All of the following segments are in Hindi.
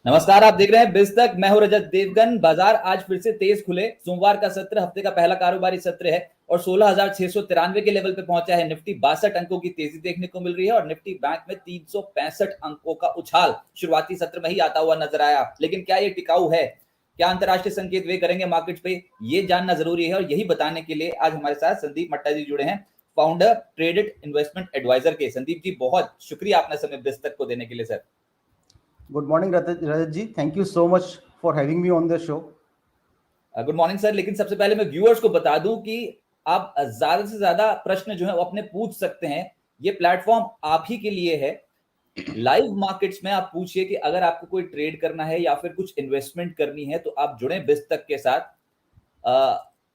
नमस्कार, आप देख रहे हैं बिज तक। मैं हूं रजत देवगन। बाजार आज फिर से तेज खुले। सोमवार का सत्र हफ्ते का पहला कारोबारी सत्र है और 16,693 के लेवल पे पहुंचा है। निफ्टी 62 अंकों की तेजी देखने को मिल रही है और निफ्टी बैंक में 365 अंकों का उछाल शुरुआती सत्र में ही आता हुआ नजर आया। लेकिन क्या ये टिकाऊ है? क्या अंतरराष्ट्रीय संकेत वे करेंगे मार्केट पे? ये जानना जरूरी है और यही बताने के लिए आज हमारे साथ संदीप मट्टा जी जुड़े हैं, फाउंडर ट्रेडेड इन्वेस्टमेंट एडवाइजर के। संदीप जी, बहुत शुक्रिया अपना समय बिज तक को देने के लिए sir. Good morning Rajat ji, thank you so much for having me on the show. Good morning sir. लेकिन सबसे पहले मैं व्यूअर्स को बता दूं कि आप ज्यादा से ज्यादा प्रश्न जो है वो अपने पूछ सकते हैं। ये प्लेटफॉर्म आप ही के लिए है। लाइव मार्केट्स में आप पूछिए कि अगर आपको कोई ट्रेड करना है या फिर कुछ इन्वेस्टमेंट करनी है तो आप जुड़े बिज तक के साथ।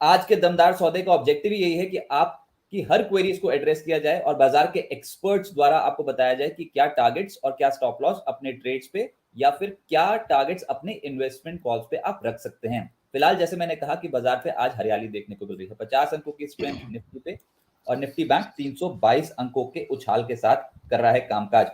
आज के दमदार सौदे का ऑब्जेक्टिव यही है कि आपकी हर क्वेरीज को एड्रेस किया जाए और बाजार के एक्सपर्ट्स द्वारा आपको बताया जाए कि क्या टारगेट्स और क्या स्टॉप लॉस अपने ट्रेड्स पे या फिर क्या टारगेट्स अपने इन्वेस्टमेंट कॉल्स पे आप रख सकते हैं। फिलहाल जैसे मैंने कहा कि बाजार पे आज हरियाली देखने को मिल रही है। 50 अंकों की स्ट्रेंथ निफ्टी पे और निफ्टी बैंक 322 अंकों के उछाल के साथ कर रहा है कामकाज।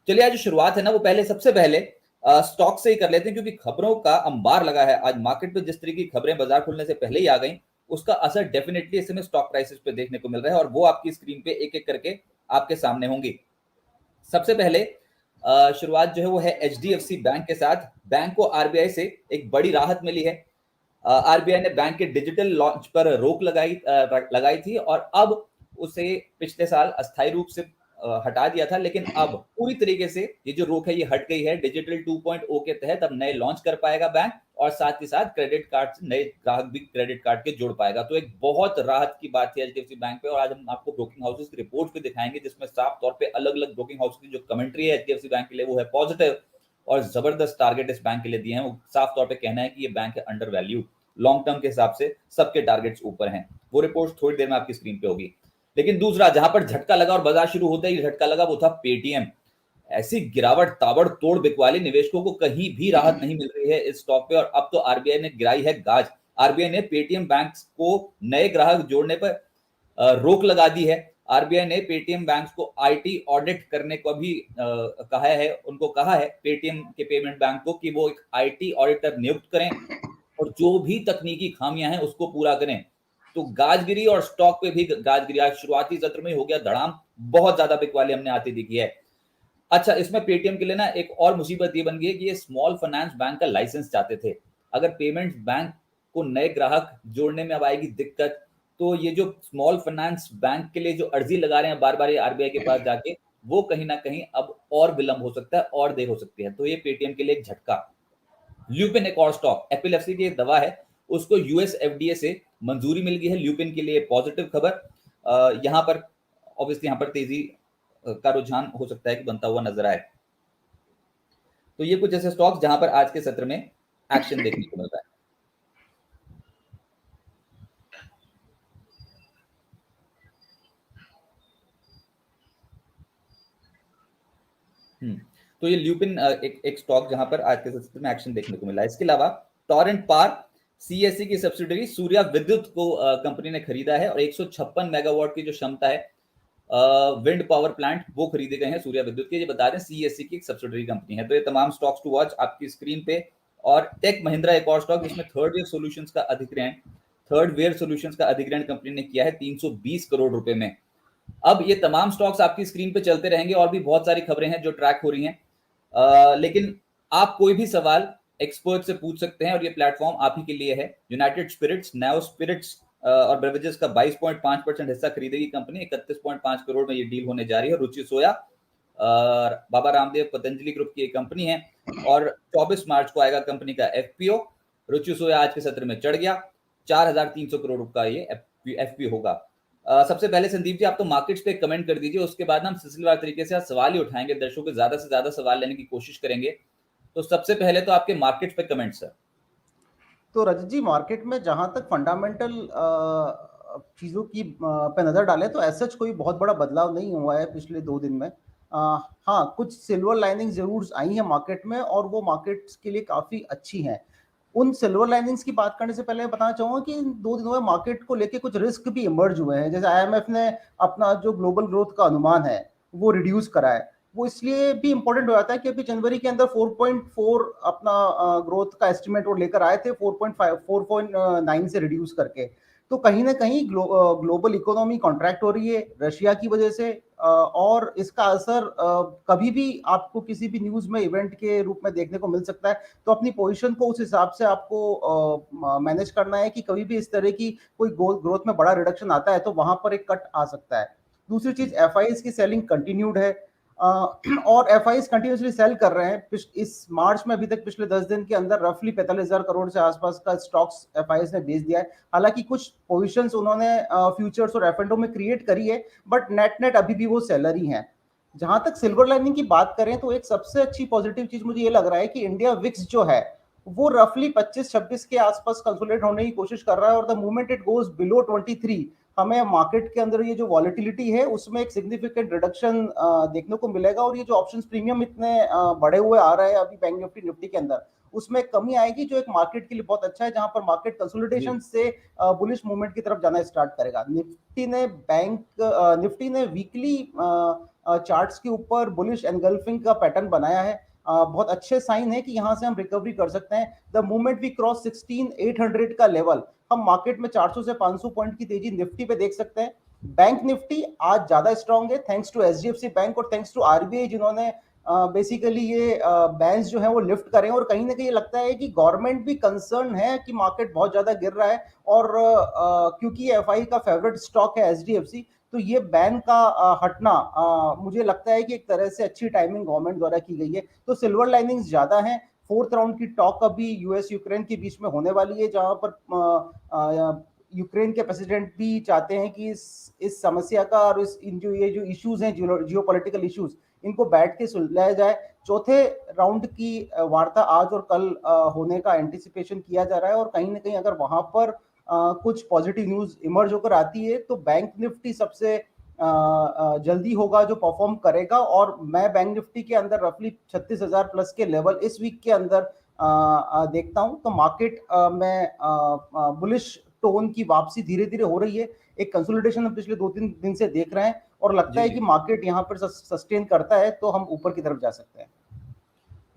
चलिए, आज जो शुरुआत है ना वो सबसे पहले स्टॉक से ही कर लेते हैं, क्योंकि खबरों का अंबार लगा है आज मार्केट पे। जिस तरह की खबरें बाजार खुलने से पहले ही आ गई, उसका असर डेफिनेटली इस समय स्टॉक प्राइसेस पे देखने को मिल रहा है और वो आपकी स्क्रीन पे एक एक करके आपके सामने होंगी। सबसे पहले शुरुआत जो है वो है एचडीएफसी बैंक के साथ। बैंक को आरबीआई से एक बड़ी राहत मिली है। आरबीआई ने बैंक के डिजिटल लॉन्च पर रोक लगाई थी और अब उसे पिछले साल अस्थायी रूप से हटा दिया था, लेकिन अब पूरी तरीके से ये जो रोक है ये हट गई है। डिजिटल 2.0 के तहत अब नए लॉन्च कर पाएगा बैंक और साथ ही साथ क्रेडिट कार्ड से नए ग्राहक भी क्रेडिट कार्ड के जोड़ पाएगा। तो एक बहुत राहत की बात है एचडीएफसी बैंक पे। और आज हम आपको ब्रोकिंग हाउसेस की रिपोर्ट भी दिखाएंगे, जिसमें साफ तौर पे अलग अलग ब्रोकिंग हाउस की जो कमेंट्री है एचडीएफसी बैंक के लिए वो है पॉजिटिव और जबरदस्त टारगेट इस बैंक के लिए दिए हैं। वो साफ तौर पे कहना है कि ये बैंक है अंडर वैल्यू। लॉन्ग टर्म के हिसाब से सबके टारगेट्स ऊपर हैं। वो रिपोर्ट थोड़ी देर में आपकी स्क्रीन पे होगी। लेकिन दूसरा जहां पर झटका लगा और बाजार शुरू होते ही झटका लगा वो था पेटीएम। ऐसी गिरावट, ताबड़तोड़ बिकवाली, निवेशकों को कहीं भी राहत नहीं मिल रही है इस स्टॉक पे। और अब तो आरबीआई ने गिराई है गाज। आरबीआई ने पेटीएम बैंक को नए ग्राहक जोड़ने पर रोक लगा दी है। आरबीआई ने पेटीएम बैंक को आईटी ऑडिट करने को भी कहा है। उनको कहा है पेटीएम के पेमेंट बैंक को कि वो एक आईटी ऑडिटर नियुक्त करें और जो भी तकनीकी खामियां हैं उसको पूरा करें। तो गाजगिरी और स्टॉक पे भी गाजगिरी आज शुरुआती सत्र में हो गया धड़ाम। बहुत ज्यादा बिकवाली हमने आती दिखी है। अच्छा, इसमें पेटीएम के लिए ना एक और मुसीबत ये बन गई है कि ये स्मॉल फाइनेंस बैंक का लाइसेंस चाहते थे। अगर पेमेंट्स बैंक को नए ग्राहक जोड़ने में अब आएगी दिक्कत, तो ये जो स्मॉल फाइनेंस बैंक के लिए जो अर्जी लगा रहे हैं बार बार ये आरबीआई के पास जाके, वो कहीं ना कहीं अब और विलंब हो सकता है और देर हो सकती है। तो ये पेटीएम के लिए एक झटका। ल्यूपिन एक और स्टॉक, एपिलेप्सी की एक दवा है, उसको यूएस एफडीए से मंजूरी मिल गई है। ल्यूपिन के लिए पॉजिटिव खबर। यहां पर ऑब्वियसली यहां पर तेजी का रुझान हो सकता है कि बनता हुआ नजर आए। तो ये कुछ ऐसे स्टॉक्स जहां पर आज के सत्र में एक्शन देखने को मिलता है। तो ये ल्यूपिन एक स्टॉक जहां पर आज के सत्र में एक्शन देखने को मिला है। इसके अलावा टॉरेंट पावर, सीएससी की सब्सिडरी सूर्या विद्युत को कंपनी ने खरीदा है और 156 मेगावाट की जो क्षमता है विंड पावर प्लांट वो खरीदे गए हैं सूर्या विद्युत के। ये बता दें सीएससी की एक सब्सिडरी कंपनी है। तो ये तमाम स्टॉक्स टू वॉच आपकी स्क्रीन पे। और टेक महिंद्रा एक और स्टॉक जिसमें थर्ड वेयर सॉल्यूशंस का अधिग्रहण कंपनी ने किया है 320 करोड़ रुपए में। अब ये तमाम स्टॉक्स आपकी स्क्रीन पे चलते रहेंगे और भी बहुत सारी खबरें हैं जो ट्रैक हो रही हैं। लेकिन आप कोई भी सवाल एक्सपर्ट से पूछ सकते हैं और ये प्लेटफॉर्म आप ही के लिए है। यूनाइटेड स्पिरिट्स, नाओ स्पिरिट्स और बेवरेजेस का 22.5% हिस्सा खरीदेगी कंपनी। 31.5 करोड़ में ये डील होने जा रही है। रुचि सोया, बाबा रामदेव पतंजलि ग्रुप की एक कंपनी है और 24 मार्च को आएगा कंपनी का एफपीओ। रुचि सोया आज के सत्र में चढ़ गया। 4,300 करोड़ का ये एफपीओ होगा। सबसे पहले संदीप जी आप तो मार्केट्स पे कमेंट कर दीजिए, उसके बाद हम सिलसिलेवार तरीके से आज सवाल ही उठाएंगे, दर्शकों के ज्यादा से ज्यादा सवाल लेने की कोशिश करेंगे। तो सबसे पहले तो आपके मार्केट पे कमेंट सर। तो रजत जी, मार्केट में जहां तक फंडामेंटल चीजों की पे नजर डालें तो ऐसा कोई बहुत बड़ा बदलाव नहीं हुआ है पिछले 2 दिन में। हाँ, कुछ सिल्वर लाइनिंग्स जरूर आई हैं मार्केट में और वो मार्केट्स के लिए काफी अच्छी हैं। उन सिल्वर लाइनिंग्स की बात करने से पहले मैं बताना चाहूंगा कि इन 2 दिनों में मार्केट को लेके कुछ रिस्क भी इमर्ज हुए हैं। जैसे आईएमएफ ने अपना जो ग्लोबल ग्रोथ का अनुमान है वो रिड्यूस करा है। वो इसलिए भी इंपॉर्टेंट हो जाता है कि अभी जनवरी के अंदर 4.4 अपना ग्रोथ का एस्टिमेट वो लेकर आए थे 4.5 4.9 से रिड्यूस करके। तो कहीं ना कहीं ग्लोबल इकोनॉमी कॉन्ट्रैक्ट हो रही है रशिया की वजह से, और इसका असर कभी भी आपको किसी भी न्यूज में इवेंट के रूप में देखने को मिल सकता है। तो अपनी पोजीशन को उस हिसाब से आपको मैनेज करना है कि कभी भी इस तरह की कोई ग्रोथ में बड़ा रिडक्शन आता है तो वहां पर एक कट आ सकता है। दूसरी चीज, एफआईएस की सेलिंग कंटिन्यूड है, और एफआईएस कंटिन्यूसली सेल कर रहे हैं। इस मार्च में अभी तक पिछले 10 दिन के अंदर रफली 45,000 करोड़ से आसपास का स्टॉक्स एफआईएस ने बेच दिया है। हालांकि कुछ पोजीशंस उन्होंने फ्यूचर्स और एफ में क्रिएट करी है, बट नेट नेट अभी भी वो सेलर ही हैं। जहां तक सिल्वर लाइनिंग की बात करें तो एक सबसे अच्छी पॉजिटिव चीज मुझे ये लग रहा है कि इंडिया विक्स जो है वो रफली 25-26 के आसपास कंसोलिडेट होने की कोशिश कर रहा है, और the moment it goes below 23 हमें मार्केट के अंदर ये जो वॉलिटिलिटी है उसमें एक सिग्निफिकेंट रिडक्शन देखने को मिलेगा, और ये जो ऑप्शंस प्रीमियम इतने बढ़े हुए आ रहे हैं अभी बैंक निफ्टी निफ्टी के अंदर, उसमें कमी आएगी जो एक मार्केट के लिए बहुत अच्छा है, जहां पर मार्केट कंसोलिडेशन से बुलिश मूवमेंट की तरफ जाना स्टार्ट करेगा। निफ्टी ने वीकली चार्ट्स के ऊपर बुलिश एनगल्फिंग का पैटर्न बनाया है। बहुत अच्छे साइन है कि यहां से हम रिकवरी कर सकते हैं। द मोमेंट वी क्रॉस 16,800 का लेवल, हम मार्केट में 400 से 500 पॉइंट की तेजी निफ्टी पे देख सकते हैं। बैंक निफ्टी आज ज्यादा स्ट्रांग है थैंक्स टू एचडीएफसी बैंक और थैंक्स टू आरबीआई, जिन्होंने बेसिकली ये बैंस जो है वो लिफ्ट करें, और कहीं ना कहीं लगता है कि गवर्नमेंट भी कंसर्न है कि मार्केट बहुत ज्यादा गिर रहा है, और क्योंकि एफआई का फेवरेट स्टॉक है एचडीएफसी, तो ये बैन का हटना मुझे लगता है कि एक तरह से अच्छी टाइमिंग गवर्नमेंट द्वारा की गई है। तो सिल्वर लाइनिंग्स ज्यादा हैं। फोर्थ राउंड की टॉक अभी यूएस यूक्रेन के बीच में होने वाली है, जहां पर यूक्रेन के प्रेसिडेंट भी चाहते हैं कि इस समस्या का और ये जो इश्यूज हैं, जियो पॉलिटिकल इश्यूज, इनको बैठ के सुलझाया जाए। चौथे राउंड की वार्ता आज और कल होने का एंटिसिपेशन किया जा रहा है, और कहीं ना कहीं अगर वहां पर कुछ पॉजिटिव न्यूज इमर्ज होकर आती है तो बैंक निफ्टी सबसे जल्दी होगा जो परफॉर्म करेगा, और मैं बैंक निफ्टी के अंदर रफली 36,000 प्लस के लेवल इस वीक के अंदर देखता हूं। तो मार्केट में बुलिश टोन की वापसी धीरे धीरे हो रही है। एक कंसोलिडेशन हम पिछले 2-3 दिन से देख रहे हैं, और लगता है कि मार्केट यहाँ पर सस्टेन करता है तो हम ऊपर की तरफ जा सकते हैं।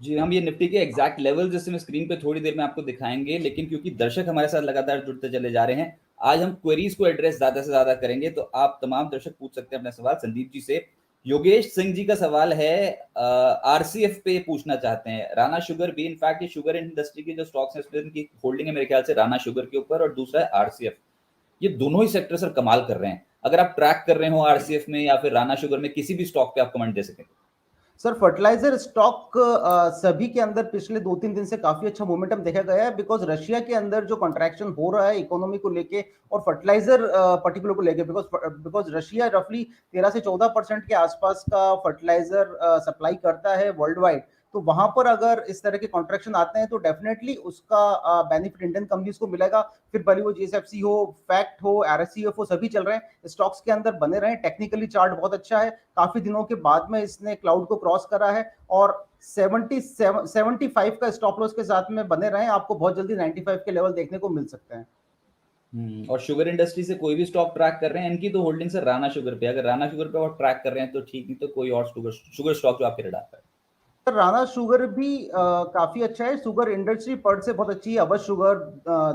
जी, हम ये निफ्टी के एग्जैक्ट लेवल जैसे मैं स्क्रीन पे थोड़ी देर में आपको दिखाएंगे, लेकिन क्योंकि दर्शक हमारे साथ लगातार जुड़ते चले जा रहे हैं, आज हम क्वेरीज को एड्रेस ज्यादा से ज्यादा करेंगे। तो आप तमाम दर्शक पूछ सकते हैं अपना सवाल संदीप जी से। योगेश सिंह जी का सवाल है, आरसीएफ पे पूछना चाहते हैं। राणा शुगर भी, इनफैक्ट ये शुगर इंडस्ट्री के जो स्टॉक्स हैं की होल्डिंग है मेरे ख्याल से राणा शुगर के ऊपर, और दूसरा है आरसीएफ। ये दोनों ही सेक्टर सर कमाल कर रहे हैं। अगर आप ट्रैक कर रहे हो आरसीएफ में या फिर राणा शुगर में, किसी भी स्टॉक पे आप कमेंट दे सकें। सर फर्टिलाइजर स्टॉक सभी के अंदर पिछले 2-3 दिन से काफी अच्छा मोमेंटम देखा गया है, बिकॉज रशिया के अंदर जो कंट्रैक्शन हो रहा है इकोनॉमी को लेके और फर्टिलाइजर पर्टिकुलर को लेके, बिकॉज रशिया रफली 13 से 14% के आसपास का फर्टिलाइजर सप्लाई करता है वर्ल्ड वाइड। तो वहां पर अगर इस तरह के कॉन्ट्रैक्शन आते हैं तो डेफिनेटली उसका बेनिफिट इंडियन कंपनीज को मिलेगा। फिर भले वो जीएसएफसी हो, फैक्ट हो, आरएससीएफ हो, सभी चल रहे हैं, स्टॉक्स के अंदर बने रहे। टेक्निकली चार्ट बहुत अच्छा है, काफी दिनों के बाद में इसने क्लाउड को क्रॉस करा है, और 75 का स्टॉप लॉस के साथ में बने रहे, आपको बहुत जल्दी 95 के लेवल देखने को मिल सकते हैं। और शुगर इंडस्ट्री से कोई भी स्टॉक ट्रैक कर रहे हैं, इनकी तो होल्डिंग सर राणा शुगर पे, अगर राणा शुगर पे और ट्रैक कर रहे हैं तो ठीक, नहीं तो कोई और शुगर स्टॉक जो आपके रडार पर है। राणा शुगर भी काफी अच्छा है। शुगर इंडस्ट्री पर से बहुत अच्छी है। Awadh sugar,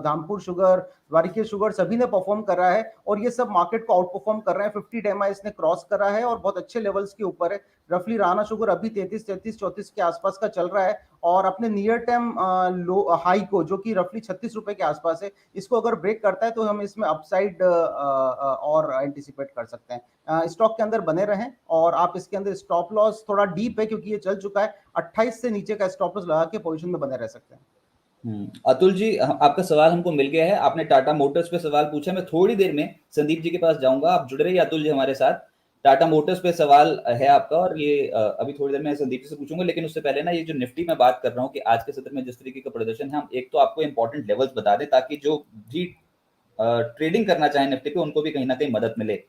Dhampur sugar, Dwarika sugar सभी ने परफॉर्म करा है, और ये सब मार्केट को आउट परफॉर्म कर रहे हैं। 50 डेमा इसने क्रॉस करा है और बहुत अच्छे लेवल्स के ऊपर है। रफली राणा शुगर अभी 33-34 के आसपास का चल रहा है, और अपने नियर टर्म लो हाई को, जो कि रफली 36 रुपए के आसपास है, इसको अगर ब्रेक करता है तो हम इसमें अपसाइड और एंटिसिपेट कर सकते हैं। स्टॉक के अंदर बने रहें, और आप इसके अंदर स्टॉप लॉस थोड़ा डीप है क्योंकि ये चल चुका है, 28 से नीचे का स्टॉप लॉस लगा के पोजीशन में बने रह सकते हैं। अतुल जी, आपका सवाल हमको मिल गया है। आपने टाटा मोटर्स पे सवाल पूछा। मैं थोड़ी देर में संदीप जी के पास जाऊंगा, आप जुड़ रहे हैं अतुल जी हमारे साथ। टाटा मोटर्स पे सवाल है आपका, और ये अभी थोड़ी देर में संदीप जी से पूछूंगा। लेकिन उससे पहले ना, ये जो निफ्टी में बात कर रहा हूँ कि आज के सत्र में जिस तरीके का प्रदर्शन है, हम एक तो आपको इंपॉर्टेंट लेवल्स बता दें ताकि जो भी ट्रेडिंग करना चाहे निफ्टी पे उनको भी कहीं ना कहीं मदद मिले।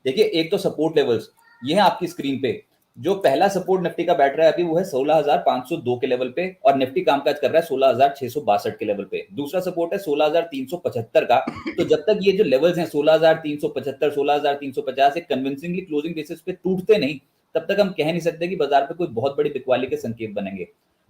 देखिए, एक तो सपोर्ट लेवल्स ये है आपकी स्क्रीन पे। जो पहला सपोर्ट निफ्टी का बैठ रहा है अभी वो है 16,502 के लेवल पे, और निफ्टी कामकाज कर रहा है 16,662 के लेवल पे। दूसरा सपोर्ट है 16,375 का। तो जब तक ये जो लेवल्स हैं 16,375, 16,350 एक कन्विंसिंगली क्लोजिंग बेसिस पे टूटते नहीं, तब तक हम कह नहीं सकते कि बाजार पे कोई बहुत बड़ी बिकवाली के संकेत बनेंगे।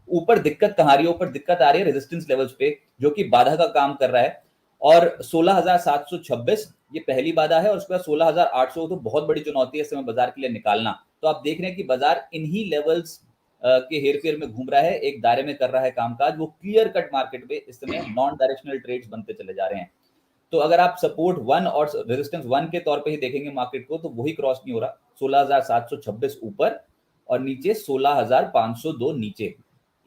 ऊपर दिक्कत कहाँ आ रही है? ऊपर दिक्कत आ रही है रेजिस्टेंस लेवल्स पे, जो कि बाधा का काम कर रहा है। और 16,726 ये पहली बाधा है, और उसके बाद 16,800 तो बहुत बड़ी चुनौती है इस समय बाजार के लिए निकालना। तो आप देख रहे हैं कि बाजार इन्हीं लेवल्स के हेरफेर में घूम रहा है, एक दायरे में कर रहा है कामकाज। वो क्लियर कट मार्केट में इस समय नॉन डायरेक्शनल ट्रेड्स बनते चले जा रहे हैं। तो अगर आप सपोर्ट 1 और रेजिस्टेंस 1 के तौर पे ही देखेंगे मार्केट को, तो वही क्रॉस नहीं हो रहा। 16,726 ऊपर और नीचे 16,502 नीचे,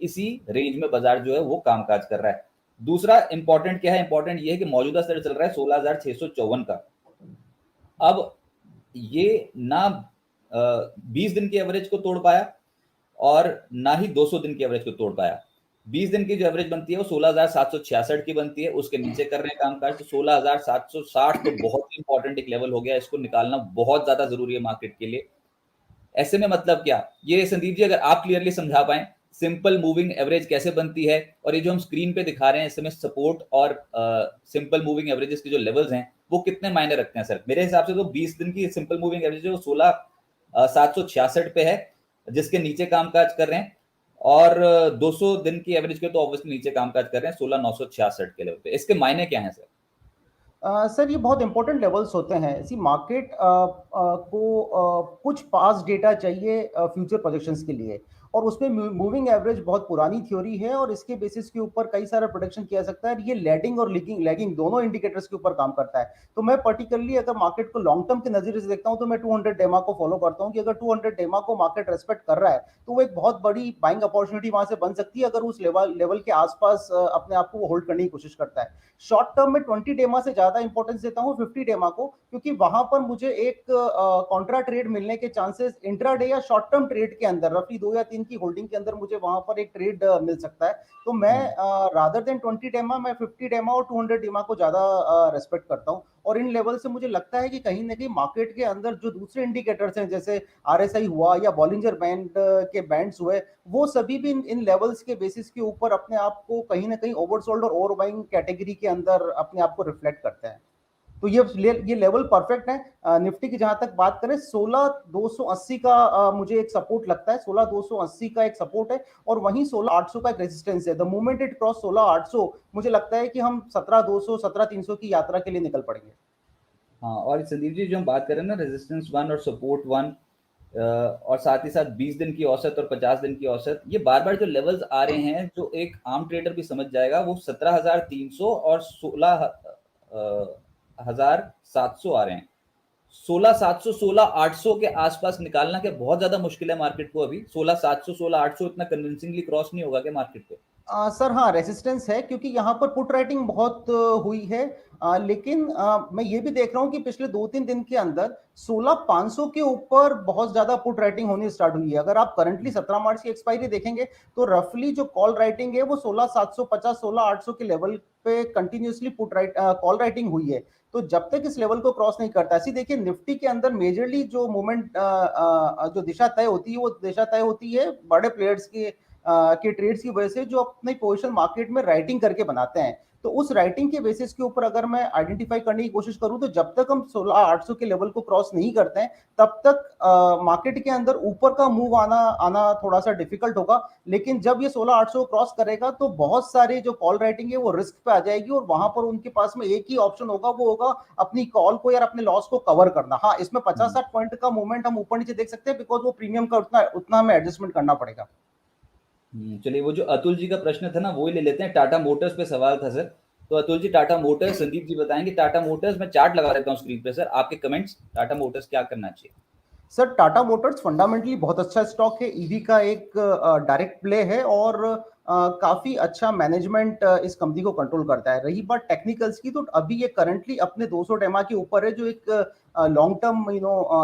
इसी रेंज में बाजार जो है वो कामकाज कर रहा है। दूसरा इंपॉर्टेंट क्या है? इंपॉर्टेंट ये है कि मौजूदा स्तर चल रहा है 16,654 का। अब ये ना 20 दिन की एवरेज को तोड़ पाया और ना ही 200 दिन की एवरेज को तोड़ पाया। 20 दिन की जो एवरेज बनती है वो 16,766 की बनती है, उसके नीचे कर रहे हैं कामकाज। तो 16,760 तो बहुत ही इंपॉर्टेंट एक लेवल हो गया, इसको निकालना बहुत ज्यादा जरूरी है मार्केट के लिए। ऐसे में मतलब क्या, ये संदीप जी अगर आप क्लियरली समझा पाए सिंपल मूविंग एवरेज कैसे बनती है, और ये जो हम स्क्रीन पे दिखा रहे हैं इसमें सपोर्ट और सिंपल मूविंग एवरेजेस के जो लेवल्स हैं वो कितने मायने रखते हैं सर? मेरे हिसाब से तो 20 दिन की सिंपल मूविंग एवरेज है वो 16,766 पे है, जिसके नीचे कामकाज कर रहे हैं। और 200 दिन की एवरेज के तो ऑब्वियसली नीचे कामकाज कर रहे हैं 16,966 के लेवल पे। इसके मायने क्या हैं सर? सर ये बहुत इंपॉर्टेंट लेवल्स होते हैं। इसी मार्केट को कुछ पास डेटा चाहिए फ्यूचर प्रोजेक्शंस के लिए, और उसमें मूविंग एवरेज बहुत पुरानी थ्योरी है, और इसके बेसिस के ऊपर कई सारा प्रोडक्शन किया सकता है। ये लैडिंग और लैगिंग दोनों इंडिकेटर्स के ऊपर काम करता है। तो मैं पर्टिकुलरली अगर मार्केट को लॉन्ग टर्म के नजरिए से देखता हूं, तो मैं 200 डेमा को फॉलो करता हूं कि अगर 200 डेमा को मार्केट रेस्पेक्ट कर रहा है तो वो एक बहुत बड़ी बाइंग अपॉर्चुनिटी वहां से बन सकती है, अगर उस लेवल के आसपास अपने आप को वो होल्ड करने की कोशिश करता है। शॉर्ट टर्म में 20 डेमा से ज्यादा इंपॉर्टेंस देता हूं 50 डेमा को, क्योंकि वहां पर मुझे एक कॉन्ट्रा ट्रेड मिलने के चांसेस इंट्राडे या शॉर्ट टर्म ट्रेड के अंदर, रफली 2 या 3 की होल्डिंग के अंदर मुझे वहां पर एक ट्रेड मिल सकता है। तो मैं रादर देन 20 डेमा, मैं 50 डेमा और 200 डेमा को ज्यादा रेस्पेक्ट करता हूं। और इन लेवल से मुझे लगता है कि कहीं ना कहीं मार्केट के अंदर जो दूसरे इंडिकेटर्स हैं, जैसे आरएसआई हुआ या बॉलिंजर बैंड के बैंड्स हुए, वो सभी भी इन लेवल्स के बेसिस के ऊपर अपने आप को कहीं ना कहीं ओवरसोल्ड और ओवरबाइंग कैटेगरी के अंदर अपने आप को रिफ्लेक्ट करते हैं। तो ये लेवल परफेक्ट है। निफ्टी की जहां तक बात करें, 16,280 का मुझे एक सपोर्ट लगता है, 16,280 का एक सपोर्ट है, और वहीं 16,800 का एक रेजिस्टेंस है। द मोमेंट इट क्रॉस 16,800, मुझे लगता है कि हम 17,200 17,300 की यात्रा के लिए निकल पड़ेंगे। हाँ, और संदीप जी जो हम बात करें ना रेजिस्टेंस 1 और सपोर्ट 1, और साथ ही साथ 20 दिन की औसत और 50 दिन की औसत, ये बार बार जो लेवल्स आ रहे हैं जो एक आम ट्रेडर भी समझ जाएगा, वो 17,300 और 16,700 आ रहे हैं। 16,700 16,800 के आसपास निकालना क्या बहुत ज्यादा मुश्किल है मार्केट को? अभी 16,700 16,800 इतना कन्विंसिंगली क्रॉस नहीं होगा क्या मार्केट पे? सर हाँ, रेसिस्टेंस है, क्योंकि यहाँ पर पुट राइटिंग बहुत हुई है। लेकिन मैं ये भी देख रहा हूँ कि पिछले 2-3 दिन के अंदर 16,500 के ऊपर बहुत ज्यादा पुट राइटिंग होनी स्टार्ट हुई है। अगर आप करंटली 17 मार्च की एक्सपायरी देखेंगे, तो रफली जो कॉल राइटिंग है वो 16,750 16,800 के लेवल पे continuously put right call writing हुई है। तो जब तक इस लेवल को क्रॉस नहीं करता, ऐसी देखिए निफ्टी के अंदर मेजरली जो मूवमेंट जो दिशा तय होती है, वो दिशा तय होती है बड़े प्लेयर्स के ट्रेड्स की वजह से, जो अपनी पोजीशन मार्केट में राइटिंग करके बनाते हैं। तो उस राइटिंग के बेसिस के ऊपर अगर मैं आइडेंटिफाई करने की कोशिश करूं, तो जब तक हम 16,800 के लेवल को क्रॉस नहीं करते हैं, तब तक मार्केट के अंदर ऊपर का मूव आना आना थोड़ा सा डिफिकल्ट होगा। लेकिन जब ये 16,800 क्रॉस करेगा, तो बहुत सारे जो कॉल राइटिंग है वो रिस्क पे आ जाएगी, और वहां पर उनके पास में एक ही ऑप्शन होगा, वो होगा अपनी कॉल को या अपने लॉस को कवर करना। हाँ, इसमें 50-60 पॉइंट का मूवमेंट हम ऊपर नीचे देख सकते हैं, बिकॉज वो प्रीमियम का उतना उतना हमें एडजस्टमेंट करना पड़ेगा। चलिए, वो जो अतुल जी का प्रश्न था ना वो ही ले लेते हैं। टाटा मोटर्स पे सवाल था सर। तो अतुल जी, टाटा मोटर्स, संदीप जी बताएंगे टाटा मोटर्स। मैं चार्ट लगा देता हूँ स्क्रीन पे सर, आपके कमेंट्स, टाटा मोटर्स क्या करना चाहिए? सर टाटा मोटर्स फंडामेंटली बहुत अच्छा स्टॉक है, ईवी का एक डायरेक्ट प्ले है, और काफी अच्छा मैनेजमेंट इस कंपनी को कंट्रोल करता है। रही बात टेक्निकल्स की, तो अभी ये करंटली अपने 200 डेमा के ऊपर है, जो एक लॉन्ग टर्म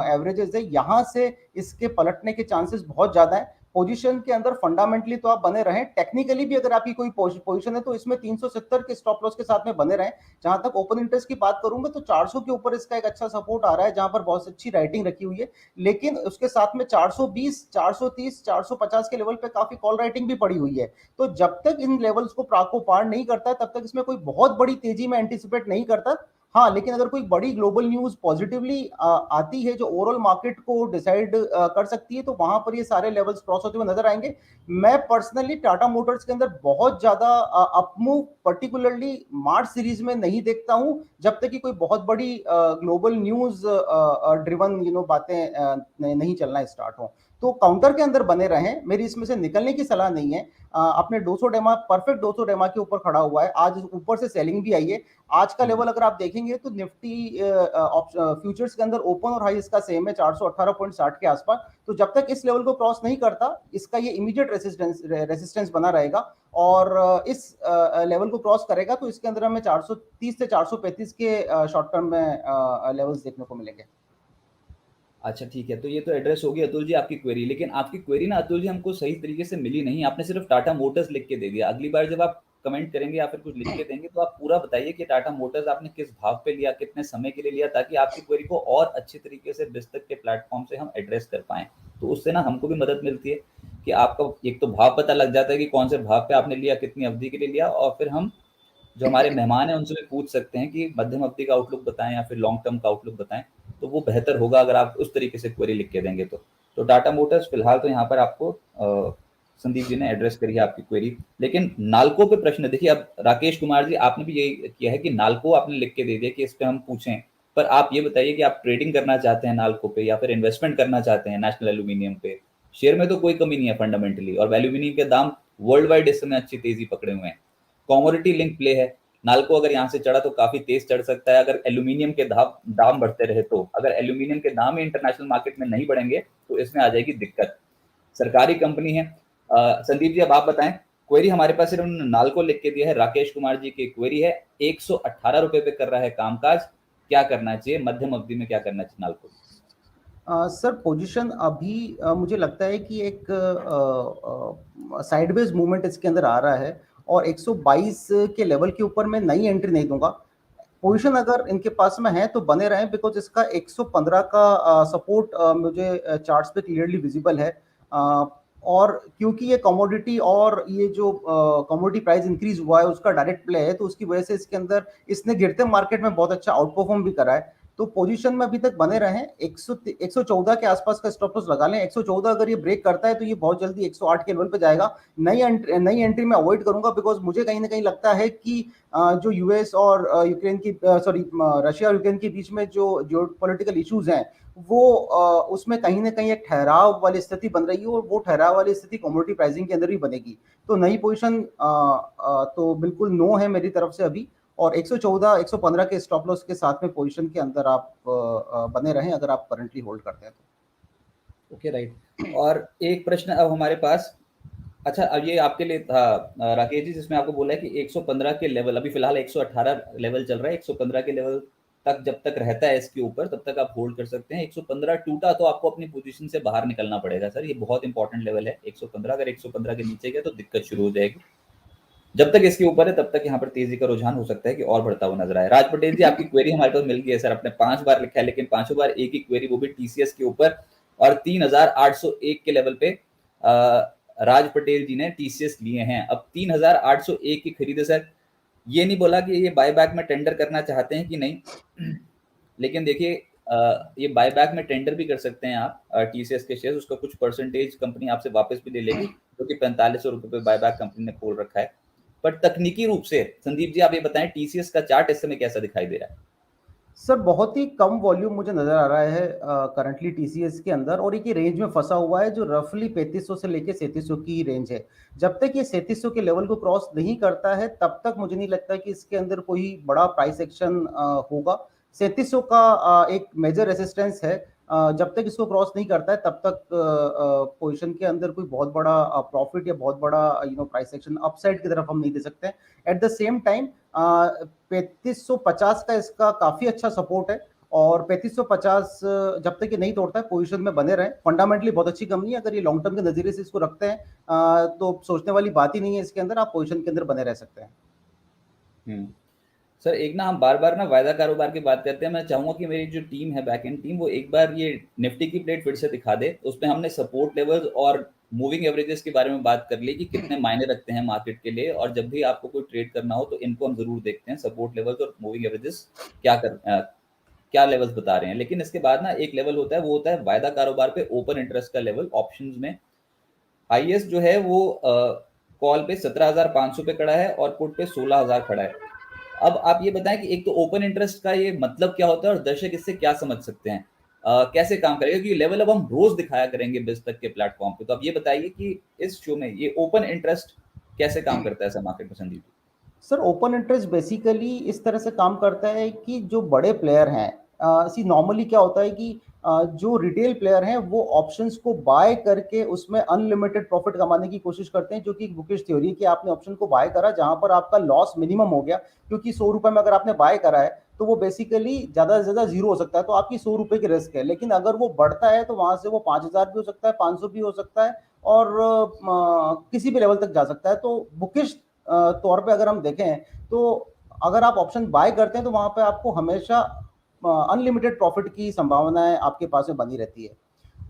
एवरेजेस है। यहाँ से इसके पलटने के चांसेस बहुत ज्यादा है। पोजीशन के अंदर फंडामेंटली तो आप बने रहें, टेक्निकली भी अगर आपकी कोई पोजीशन है तो इसमें 370 के स्टॉप लॉस के साथ में बने रहें। जहां तक ओपन इंटरेस्ट की बात करूंगा, तो 400 के ऊपर इसका एक अच्छा सपोर्ट आ रहा है, जहां पर बहुत अच्छी राइटिंग रखी हुई है। लेकिन उसके साथ में 420 430 450 के लेवल पे काफी कॉल राइटिंग भी पड़ी हुई है। तो जब तक इन लेवल्स को पार नहीं करता, तब तक इसमें कोई बहुत बड़ी तेजी में एंटिसिपेट नहीं करता। हाँ, लेकिन अगर कोई बड़ी ग्लोबल न्यूज़ पॉजिटिवली आती है जो ओवरऑल मार्केट को डिसाइड कर सकती है, तो वहां पर ये सारे लेवल्स क्रॉस होते हुए नजर आएंगे। मैं पर्सनली टाटा मोटर्स के अंदर बहुत ज्यादा अपमूव पर्टिकुलरली मार्च सीरीज में नहीं देखता हूं, जब तक कि कोई बहुत बड़ी ग्लोबल न्यूज ड्रिवन बातें नहीं चलना स्टार्ट हो। तो काउंटर के अंदर बने रहें, मेरी इसमें से निकलने की सलाह नहीं है। अपने 200 डेमा, परफेक्ट 200 डेमा के ऊपर खड़ा हुआ है, आज ऊपर से सेलिंग भी आई है। आज का लेवल अगर आप देखेंगे तो निफ्टी फ्यूचर्स के अंदर ओपन और हाई इसका सेम है 418.60 के आसपास। तो जब तक इस लेवल को क्रॉस नहीं करता, इसका ये इमीडिएट रेसिस्टेंस बना रहेगा। और इस लेवल को क्रॉस करेगा तो इसके अंदर हमें 430 से 435 के शॉर्ट टर्म में लेवल्स देखने को मिलेंगे। अच्छा ठीक है, तो ये तो एड्रेस होगी अतुल जी आपकी क्वेरी, लेकिन आपकी क्वेरी ना अतुल जी हमको सही तरीके से मिली नहीं। आपने सिर्फ टाटा मोटर्स लिख के दे दिया। अगली बार जब आप कमेंट करेंगे या फिर कुछ लिख के देंगे तो आप पूरा बताइए कि टाटा मोटर्स आपने किस भाव पे लिया, कितने समय के लिए लिया, ताकि आपकी क्वेरी को और अच्छे तरीके से बिस्तक के प्लेटफॉर्म से हम एड्रेस कर पाएं। तो उससे ना हमको भी मदद मिलती है कि आपका एक तो भाव पता लग जाता है कि कौन से भाव पे आपने लिया, कितनी अवधि के लिए लिया, और फिर हम जो हमारे मेहमान हैं उनसे भी पूछ सकते हैं कि मध्यम अवधि का आउटलुक बताएं या फिर लॉन्ग टर्म का आउटलुक बताएं। तो वो बेहतर होगा अगर आप उस तरीके से क्वेरी लिख के देंगे तो टाटा मोटर्स फिलहाल तो यहाँ पर आपको संदीप जी ने एड्रेस करी है आपकी क्वेरी। लेकिन नाल्को पे प्रश्न देखिए, अब राकेश कुमार जी आपने भी यही किया है कि नाल्को आपने लिख के दे दिया कि इस पे हम पूछें, पर आप ये बताइए कि आप ट्रेडिंग करना चाहते हैं नाल्को पे या फिर इन्वेस्टमेंट करना चाहते हैं नेशनल एल्यूमिनियम पे। शेयर में तो कोई कमी नहीं है फंडामेंटली, और एल्यूमिनियम के दाम वर्ल्ड वाइड इस समय अच्छी तेजी पकड़े हुए हैं। कॉमोडिटी लिंक प्ले है। नाल्को अगर यहाँ से चढ़ा तो काफी तेज चढ़ सकता है अगर एल्यूमिनियम के दाम बढ़ते रहे तो। अगर एल्यूमिनियम के दाम इंटरनेशनल मार्केट में नहीं बढ़ेंगे तो इसमें आ जाएगी दिक्कत। सरकारी कंपनी है। संदीप जी अब आप बताएं, क्वेरी हमारे पास सिर्फ उन्होंने नाल्को लिख के दिया है। राकेश कुमार जी की क्वेरी है, 118 रुपए पे कर रहा है कामकाज, क्या करना चाहिए मध्यम अवधि में, क्या करना चाहिए नाल्को? सर पोजीशन अभी मुझे लगता है कि एक साइडवेज मूवमेंट इसके अंदर आ रहा है, और 122 के लेवल के ऊपर मैं नई एंट्री नहीं दूंगा। पोजीशन अगर इनके पास में है तो बने रहें, बिकॉज इसका 115 का सपोर्ट मुझे चार्ट्स पे क्लियरली विजिबल है। और क्योंकि ये कमोडिटी और ये जो कमोडिटी प्राइस इंक्रीज हुआ है उसका डायरेक्ट प्ले है, तो उसकी वजह से इसके अंदर इसने गिरते मार्केट में बहुत अच्छा आउट परफॉर्म भी करा है। तो पोजीशन में अभी तक बने रहें, 114 के आसपास का स्टॉप लॉस लगा लें। 114 अगर ये ब्रेक करता है तो ये बहुत जल्दी 108 के लेवल पे जाएगा। नई एंट्री में अवॉइड करूंगा, बिकॉज मुझे कहीं ना कहीं लगता है कि जो यूएस और यूक्रेन की सॉरी रशिया और यूक्रेन के बीच में जो जियोपॉलिटिकल इश्यूज हैं, वो उसमें कहीं ना कहीं एक ठहराव वाली स्थिति बन रही है, और वो ठहराव वाली स्थिति कमोडिटी प्राइसिंग के अंदर भी बनेगी। तो नई पोजीशन तो बिल्कुल नो है मेरी तरफ से अभी। और 114 115 के स्टॉप लॉस के साथ में पोजीशन के अंदर आप बने रहें अगर आप करंटली होल्ड करते हैं तो। Okay right. और एक प्रश्न अब हमारे पास, अच्छा अब ये आपके लिए था राकेश जी, जिसमें आपको बोला है कि 115 के लेवल, अभी फिलहाल 118 लेवल चल रहा है, 115 के लेवल तक जब तक रहता है इसके ऊपर तब तक आप होल्ड कर सकते हैं। 115 टूटा तो आपको अपनी पोजीशन से बाहर निकलना पड़ेगा सर, ये बहुत इंपॉर्टेंट लेवल है 115। अगर 115 के नीचे गया तो दिक्कत शुरू हो जाएगी। जब तक इसके ऊपर है तब तक यहाँ पर तेजी का रुझान हो सकता है कि और बढ़ता हुआ नजर आए। राज पटेल जी आपकी क्वेरी हमारे पास मिल गई है सर, आपने 5 बार लिखा है, लेकिन 5 बार एक ही क्वेरी, वो भी टीसीएस के ऊपर, और 3801 के लेवल पे राज पटेल जी ने टीसीएस लिए हैं। अब 3801 की खरीदे सर, ये नहीं बोला कि ये बायबैक में टेंडर करना चाहते हैं कि नहीं, लेकिन देखिए ये बायबैक में टेंडर भी कर सकते हैं आप टीसीएस के शेयर, उसका कुछ परसेंटेज कंपनी आपसे वापस भी ले लेगी, जो कि 4500 रुपए पे बायबैक कंपनी ने खोल रखा है। पर तकनीकी रूप से संदीप जी आप ये बताएं, टीसीएस का चार्ट इस समय कैसा दिखाई दे रहा है? सर बहुत ही कम वॉल्यूम मुझे नजर आ रहा है करंटली टीसीएस के अंदर, और एक ही रेंज में फंसा हुआ है जो रफली 3500 से लेके 3700 की रेंज है। जब तक ये 3700 के लेवल को क्रॉस नहीं करता है तब तक मुझे नहीं लगता कि इसके अंदर कोई बड़ा प्राइस एक्शन होगा। 3700 का एक मेजर रेसिस्टेंस है। जब तक इसको क्रॉस नहीं करता है तब तक पोजीशन के अंदर कोई बहुत बड़ा प्रॉफिट या बहुत बड़ा प्राइस एक्शन अपसाइड की तरफ हम नहीं दे सकते। एट द सेम टाइम 3550 का इसका काफी अच्छा सपोर्ट है, और 3550 जब तक ये नहीं तोड़ता है पोजीशन में बने रहे। फंडामेंटली बहुत अच्छी कंपनी है, अगर ये लॉन्ग टर्म के नजरिए से इसको रखते हैं तो सोचने वाली बात ही नहीं है इसके अंदर, आप पोजीशन के अंदर बने रह सकते हैं। सर एक ना हम बार बार ना वायदा कारोबार की बात करते हैं, मैं चाहूंगा कि मेरी जो टीम है बैक एंड टीम, वो एक बार ये निफ्टी की प्लेट फिर से दिखा दे। उसमें हमने सपोर्ट लेवल्स और मूविंग एवरेजेस के बारे में बात कर ली कि कितने मायने रखते हैं मार्केट के लिए, और जब भी आपको कोई ट्रेड करना हो तो इनको हम जरूर देखते हैं, सपोर्ट लेवल्स और मूविंग एवरेजेस क्या लेवल्स बता रहे हैं। लेकिन इसके बाद ना एक लेवल होता है, वो होता है वायदा कारोबार पे ओपन इंटरेस्ट का लेवल। ऑप्शंस में हाईएस्ट जो है वो कॉल पे 17,500 पे खड़ा है और पुट पे 16,000 खड़ा है। अब आप ये बताएं कि एक तो ओपन इंटरेस्ट का ये मतलब क्या होता है और दर्शक इससे क्या समझ सकते हैं, कैसे काम करेगा, क्योंकि लेवल अब हम रोज दिखाया करेंगे बिज तक के प्लेटफॉर्म पे। तो अब ये बताइए कि इस शो में ये ओपन इंटरेस्ट कैसे काम करता है सर मार्केट में, Sandeep ji? Sir open interest basically इस तरह से काम करता है कि जो बड़े प्लेयर हैं, सी नॉर्मली क्या होता है कि जो रिटेल प्लेयर हैं वो ऑप्शंस को बाय करके उसमें अनलिमिटेड प्रॉफिट कमाने की कोशिश करते हैं, जो कि एक बुकिश थ्योरी है कि आपने ऑप्शन को बाय करा जहां पर आपका लॉस मिनिमम हो गया, क्योंकि 100 रुपए में अगर आपने बाय करा है तो वो बेसिकली ज्यादा से ज्यादा जीरो हो सकता है, तो आपकी 100 रुपए की रिस्क है। लेकिन अगर वो बढ़ता है तो वहां से वो 5,000 भी हो सकता है, 500 भी हो सकता है, और किसी भी लेवल तक जा सकता है। तो बुकिश तौर पे अगर हम देखें तो अगर आप ऑप्शन बाय करते हैं तो वहां पे आपको हमेशा अनलिमिटेड प्रॉफिट की संभावनाएं आपके पास में बनी रहती है।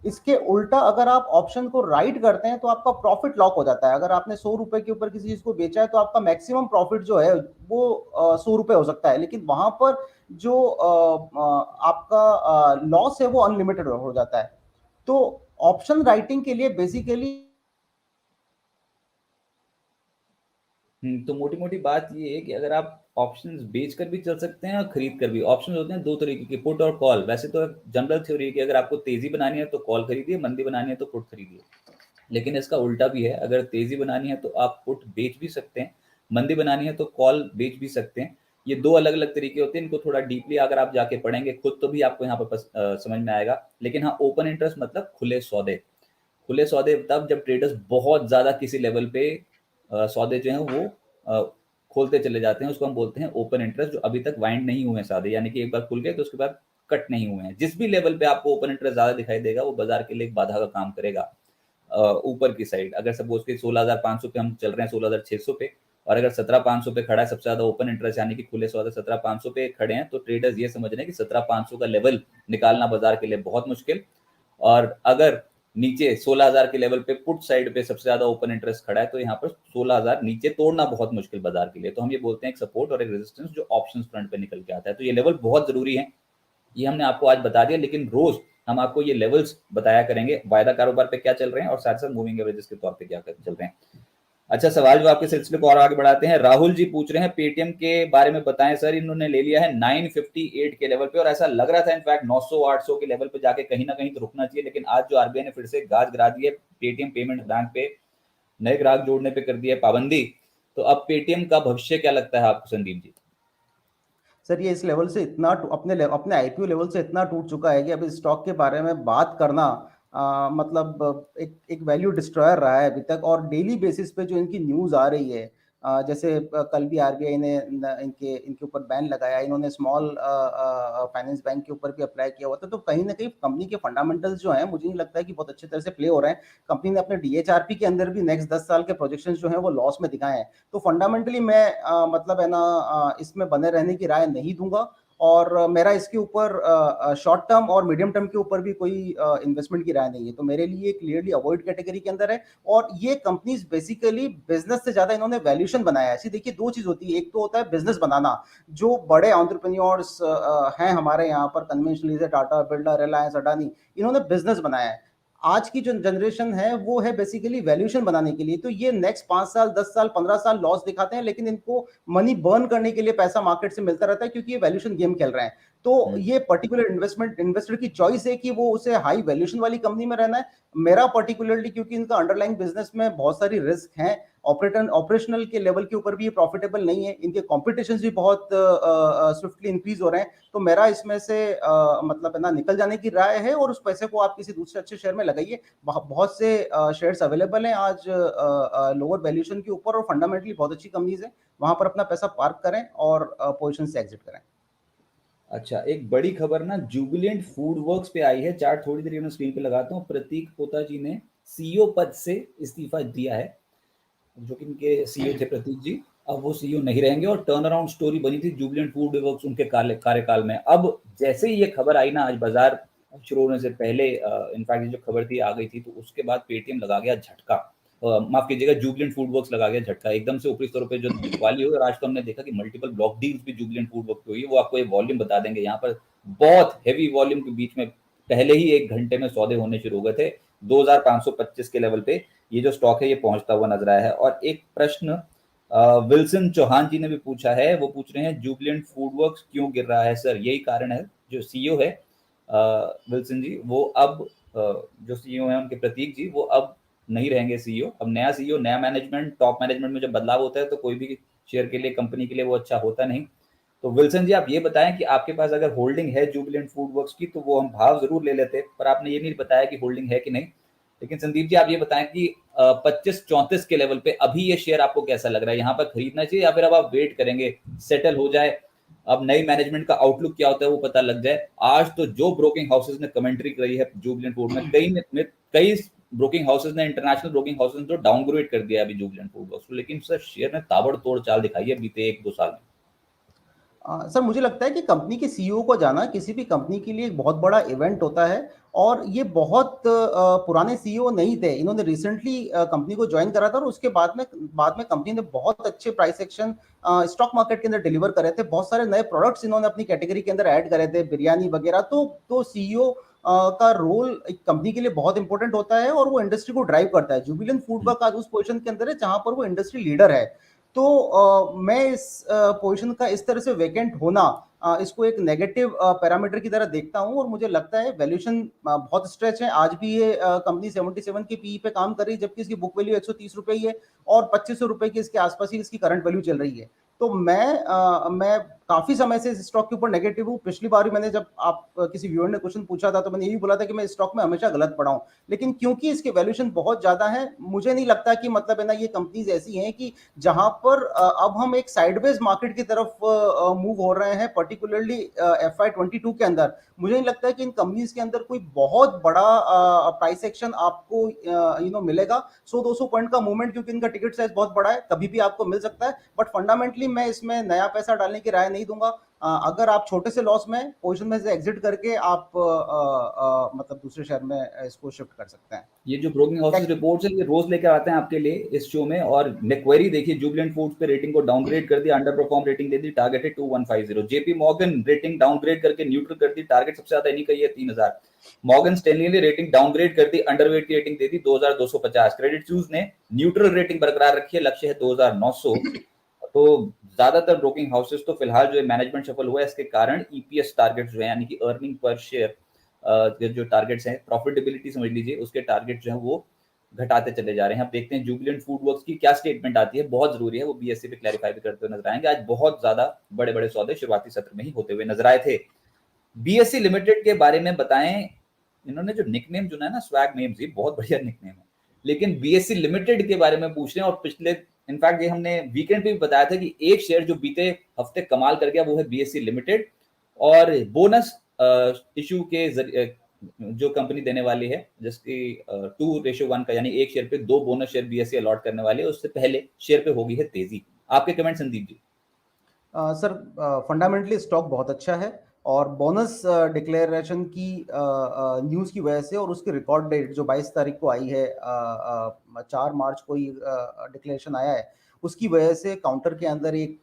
इसके उल्टा अगर आप ऑप्शन को राइट करते हैं तो आपका प्रॉफिट लॉक हो जाता है। अगर आपने 100 रुपए के ऊपर किसी चीज को बेचा है तो आपका मैक्सिमम प्रॉफिट जो है वो 100 रुपए हो सकता है, लेकिन वहां पर जो आपका लॉस है वो अनलिमिटेड हो जाता है। तो ऑप्शन राइटिंग के लिए बेसिकली तो मोटी मोटी बात ये है कि अगर आप ऑप्शंस बेच कर भी चल सकते हैं और खरीद कर भी। ऑप्शंस होते हैं दो तरीके के, पुट और कॉल। वैसे तो जनरल थ्योरी है कि अगर आपको तेजी बनानी है तो कॉल खरीदिए, मंदी बनानी है तो पुट खरीदिए। लेकिन इसका उल्टा भी है, अगर तेजी बनानी है तो आप पुट बेच भी सकते हैं, मंदी बनानी है तो कॉल बेच भी सकते हैं। ये दो अलग अलग तरीके होते हैं, इनको थोड़ा डीपली अगर आप जाके पढ़ेंगे खुद तो भी आपको यहाँ पर समझ में आएगा। लेकिन हाँ, ओपन इंटरेस्ट मतलब खुले सौदे। खुले सौदे तब जब ट्रेडर्स बहुत ज्यादा किसी लेवल पे सौदे जो हैं वो खोलते चले जाते हैं, उसको हम बोलते हैं ओपन इंटरेस्ट। जो अभी तक वाइंड नहीं हुए हैं सौदे, यानी कि एक बार खुल गए तो उसके बाद कट नहीं हुए हैं। जिस भी लेवल पे आपको ओपन इंटरेस्ट ज्यादा दिखाई देगा वो बाजार के लिए एक बाधा का काम करेगा। ऊपर की साइड अगर सपोज के 16,500 पे हम चल रहे हैं, 16,600 पे, और अगर 17,500 पे खड़ा है सबसे ज्यादा ओपन इंटरेस्ट, यानी कि खुले सौदे 17,500 पे खड़े हैं, तो ट्रेडर्स ये समझ रहे हैं कि 17,500 का लेवल निकालना बाजार के लिए बहुत मुश्किल। और अगर नीचे 16,000 के लेवल पे पुट साइड पे सबसे ज्यादा ओपन इंटरेस्ट खड़ा है, तो यहाँ पर 16,000 नीचे तोड़ना बहुत मुश्किल बाजार के लिए। तो हम ये बोलते हैं एक सपोर्ट और एक रेजिस्टेंस जो ऑप्शंस फ्रंट पे निकल के आता है। तो ये लेवल बहुत जरूरी है, ये हमने आपको आज बता दिया, लेकिन रोज हम आपको ये लेवल्स बताया करेंगे, वायदा कारोबार पे क्या चल रहे हैं और साथ साथ मूविंग एवरेजेस के तौर पे क्या चल रहे हैं। अच्छा, सवाल जो आपके सिलसिले को और आगे बढ़ाते हैं, राहुल जी पूछ रहे हैं पेटीएम के बारे में बताएं सर। इन्होंने ले लिया है 958 के लेवल पे, और ऐसा लग रहा था इनफैक्ट 900-800 के लेवल पे जाके कहीं ना कहीं तो रुकना चाहिए, लेकिन आज जो आरबीआई ने फिर से गाज गिरा दी है, पेटीएम पेमेंट बैंक पे नए ग्राहक जोड़ने पे कर दिया है पाबंदी। तो अब पेटीएम का भविष्य क्या लगता है आपको, संदीप जी? सर ये इस लेवल से इतना अपने आईपीओ लेवल से इतना टूट चुका है कि अभी स्टॉक के बारे में बात करना मतलब एक एक वैल्यू डिस्ट्रॉयर रहा है अभी तक। और डेली बेसिस पे जो इनकी न्यूज़ आ रही है, जैसे कल भी आरबीआई ने इनके इनके ऊपर बैन लगाया, इन्होंने स्मॉल फाइनेंस बैंक के ऊपर भी अप्लाई किया हुआ था। तो कहीं ना कहीं कंपनी के फंडामेंटल्स जो हैं मुझे नहीं लगता है कि बहुत अच्छी तरह से प्ले हो रहे हैं। कंपनी ने अपने डीएचआरपी के अंदर भी नेक्स्ट 10 साल के प्रोजेक्शन जो है वो लॉस में दिखाए हैं। तो फंडामेंटली मैं मतलब है ना इसमें बने रहने की राय नहीं दूंगा। और मेरा इसके ऊपर शॉर्ट टर्म और मीडियम टर्म के ऊपर भी कोई इन्वेस्टमेंट की राय नहीं है। तो मेरे लिए क्लियरली अवॉइड कैटेगरी के अंदर है। और ये कंपनीज बेसिकली बिजनेस से ज्यादा इन्होंने वैल्यूएशन बनाया है। ऐसी देखिए दो चीज होती है, एक तो होता है बिजनेस बनाना, जो बड़े एंटरप्रेन्योर्स हैं हमारे यहाँ पर कन्वेंशनली, टाटा, बिरला, रिलायंस, अडानी, इन्होंने बिजनेस बनाया है। आज की जो जनरेशन है वो है बेसिकली वैल्यूएशन बनाने के लिए। तो ये नेक्स्ट 5 साल, 10 साल, 15 साल लॉस दिखाते हैं, लेकिन इनको मनी बर्न करने के लिए पैसा मार्केट से मिलता रहता है, क्योंकि ये वैल्यूएशन गेम खेल रहे हैं। तो ये पर्टिकुलर इन्वेस्टर की चॉइस है कि वो उसे हाई वैल्यूएशन वाली कंपनी में रहना है। मेरा पर्टिकुलरली, क्योंकि इनका अंडरलाइंग बिजनेस में बहुत सारी रिस्क हैं, ऑपरेशनल के लेवल के ऊपर भी ये प्रॉफिटेबल नहीं है, इनके कॉम्पिटिशन भी बहुत स्विफ्टली इंक्रीज हो रहे हैं। तो मेरा इसमें से मतलब है ना निकल जाने की राय है, और उस पैसे को आप किसी दूसरे अच्छे शेयर में लगाइए। बहुत से शेयर्स अवेलेबल हैं आज लोअर वैल्यूएशन के ऊपर, और फंडामेंटली बहुत अच्छी कंपनीज है, वहां पर अपना पैसा पार्क करें और पोजीशन से एग्जिट करें। अच्छा, एक बड़ी खबर ना जुबिलेंट फूड वर्क्स पे आई है, चार्ट थोड़ी देर में स्क्रीन पे लगाता हूँ। प्रतीक पोता जी ने सीईओ पद से इस्तीफा दिया है, जो कि इनके सीईओ थे प्रतीक जी, अब वो सीईओ नहीं रहेंगे। और टर्न अराउंड स्टोरी बनी थी जुबिलेंट फूड वर्क्स उनके कार्यकाल में। अब जैसे ही ये खबर आई ना, आज बाजार शुरू होने से पहले इनफैक्ट जो खबर थी आ गई थी, तो उसके बाद पेटीएम लगा गया झटका, माफ कीजिएगा जुबिलेंट फूड वर्क्स लगा गया झटका एकदम से ऊपरी स्तरों पे जो बिकवाली हुई। और आज तो हमने देखा कि मल्टीपल ब्लॉक डील्स भी जुबिलेंट फूड वर्क हुई है। वो आपको ये वॉल्यूम बता देंगे, यहाँ पर बहुत हैवी वॉल्यूम के बीच में पहले ही 1 घंटे में सौदे होने शुरू हो गए थे। 2525 के लेवल पे ये जो स्टॉक है ये पहुंचता हुआ नजर आया है। और एक प्रश्न विल्सन चौहान जी ने भी पूछा है, वो पूछ रहे हैं जुबिलेंट फूड वर्क्स क्यों गिर रहा है सर? यही कारण है, जो सीईओ है विल्सन जी, वो अब जो सीईओ है उनके प्रतीक जी, वो अब नहीं रहेंगे सीईओ। अब नया सीईओ, नया मैनेजमेंट, टॉप मैनेजमेंट में जब बदलाव होता है तो कोई भी शेयर के लिए, कंपनी के लिए वो अच्छा होता नहीं। तो विल्सन जी, आप ये बताएं कि आपके पास अगर होल्डिंग है जुबिलेंट फूड वर्क्स की तो वो हम भाव जरूर ले लेते, पर आपने ये नहीं बताया कि होल्डिंग है कि नहीं। लेकिन संदीप जी, आप ये बताएं कि 25-34 के लेवल पे अभी ये शेयर आपको कैसा लग रहा है? यहाँ पर खरीदना चाहिए या फिर अब आप वेट करेंगे, सेटल हो जाए, अब नई मैनेजमेंट का आउटलुक क्या होता है वो पता लग जाए? आज तो जो ब्रोकिंग हाउसेज ने कमेंट्री करी है जुबिलेंट फूड में, कई ब्रोकिंग हाउसेज ने, इंटरनेशनल ब्रोकिंग हाउसेज ने तो डाउनग्रेड कर दिया अभी जुबिलेंट फूड वर्क्स को, लेकिन सर शेयर ने ताबड़तोड़ चाल दिखाई है बीते 1-2 साल में। सर मुझे लगता है कि कंपनी के सीईओ को जाना किसी भी कंपनी के लिए एक बहुत बड़ा इवेंट होता है, और ये बहुत पुराने सीईओ नहीं थे। इन्होंने रिसेंटली कंपनी को ज्वाइन करा था, और उसके बाद में कंपनी ने बहुत अच्छे प्राइस एक्शन स्टॉक मार्केट के अंदर डिलीवर करे थे। बहुत सारे नए प्रोडक्ट्स इन्होंने अपनी कैटेगरी के अंदर ऐड करे थे, बिरयानी वगैरह। तो सीईओ का रोल एक कंपनी के लिए बहुत इंपॉर्टेंट होता है, और वो इंडस्ट्री को ड्राइव करता है। जुबिलेंट फूड वर्क आज उस पोजीशन के अंदर है जहां पर वो इंडस्ट्री लीडर है। तो मैं इस पोजीशन का इस तरह से वैकेंट होना, इसको एक नेगेटिव पैरामीटर की तरह देखता हूं, और मुझे लगता है वैल्यूएशन बहुत स्ट्रेच है। आज भी ये कंपनी 77 के पीई पे काम कर रही है, जबकि इसकी बुक वैल्यू 130 रुपए ही है, और 2500 रुपए की इसके आसपास ही इसकी करंट वैल्यू चल रही है। तो मैं काफी समय से इस स्टॉक के ऊपर नेगेटिव हूँ। पिछली बार मैंने, जब आप किसी व्यूअर ने क्वेश्चन पूछा था, तो मैंने यही बोला था कि मैं इस स्टॉक में हमेशा गलत पड़ा हूं। लेकिन क्योंकि इसके वैल्यूएशन बहुत ज्यादा है, मुझे नहीं लगता कि मतलब है ना, ये कंपनीज ऐसी हैं कि जहां पर अब हम एक साइडवेज मार्केट की तरफ मूव हो रहे हैं, पर्टिकुलरली FY22 के अंदर। मुझे नहीं लगता है कि इन कंपनीज के अंदर कोई बहुत बड़ा प्राइस एक्शन आपको मिलेगा। 100-200 पॉइंट का मूवमेंट, क्योंकि इनका टिकट साइज बहुत बड़ा है, कभी भी आपको मिल सकता है। बट फंडामेंटली मैं इसमें नया पैसा डालने की राय नहीं दूंगा। अगर आप छोटे से लॉस में पोजीशन में से एग्जिट करके आप मतलब दूसरे शहर में इसको शिफ्ट कर सकते हैं। ये जो ब्रोकिंग हाउसेस रिपोर्ट्स है ये रोज लेकर आते हैं आपके लिए इस शो में। और मैक्वेरी देखिए जुबिलेंट फूड्स पे रेटिंग को डाउनग्रेड कर दिया, अंडर परफॉर्म रेटिंग दे दी, टारगेट है 2150। जेपी मॉर्गन रेटिंग डाउनग्रेड करके न्यूट्रल कर दी, टारगेट सबसे ज्यादा इन्हीं का ही है 3000। मॉर्गन स्टैनली ने रेटिंग डाउनग्रेड कर दी, अंडरवेट की रेटिंग दे दी 2250। क्रेडिट स्विस ने न्यूट्रल रेटिंग बरकरार रखी है, लक्ष्य है 2900। तो ज्यादातर ब्रोकिंग हाउसेस तो फिलहाल जो मैनेजमेंट सफल हुआ है इसके कारण ईपीएस टारगेट जो है, यानी कि अर्निंग पर शेयर जो टारगेट्स हैं, प्रॉफिटेबिलिटी समझ लीजिए, उसके टारगेट जो है वो घटाते चले जा रहे हैं। अब देखते हैं जुबिलेंट फूड वर्क्स की क्या स्टेटमेंट आती है, बहुत जरूरी है। वो बीएससी पे क्लैरिफाई भी करते हुए नजर आएंगे। आज बहुत ज्यादा बड़े बड़े सौदे शुरुआती सत्र में ही होते हुए नजर आए थे। बीएससी लिमिटेड के बारे में बताएं। इन्होंने जो निकनेम चुना है ना, स्वैग नेम्स, ये बहुत बढ़िया निकनेम है, लेकिन बीएससी लिमिटेड के बारे में पूछ रहे हैं। और पिछले, इनफैक्ट ये हमने वीकेंड पे भी बताया था कि एक शेयर जो बीते हफ्ते कमाल कर गया वो है बीएससी लिमिटेड। और बोनस इशू के जरिए जो कंपनी देने वाली है, जिसकी 2:1 का, यानी एक शेयर पे 2 बोनस शेयर बीएससी अलॉट करने वाली है, उससे पहले शेयर पे होगी है तेजी। आपके comment Sandeep ji? Sir fundamentally stock बहुत अच्छा है, और बोनस डिक्लेरेशन की न्यूज़ की वजह से, और उसकी रिकॉर्ड डेट जो 22 तारीख को आई है, 4 मार्च को ही डिक्लेरेशन आया है, उसकी वजह से काउंटर के अंदर एक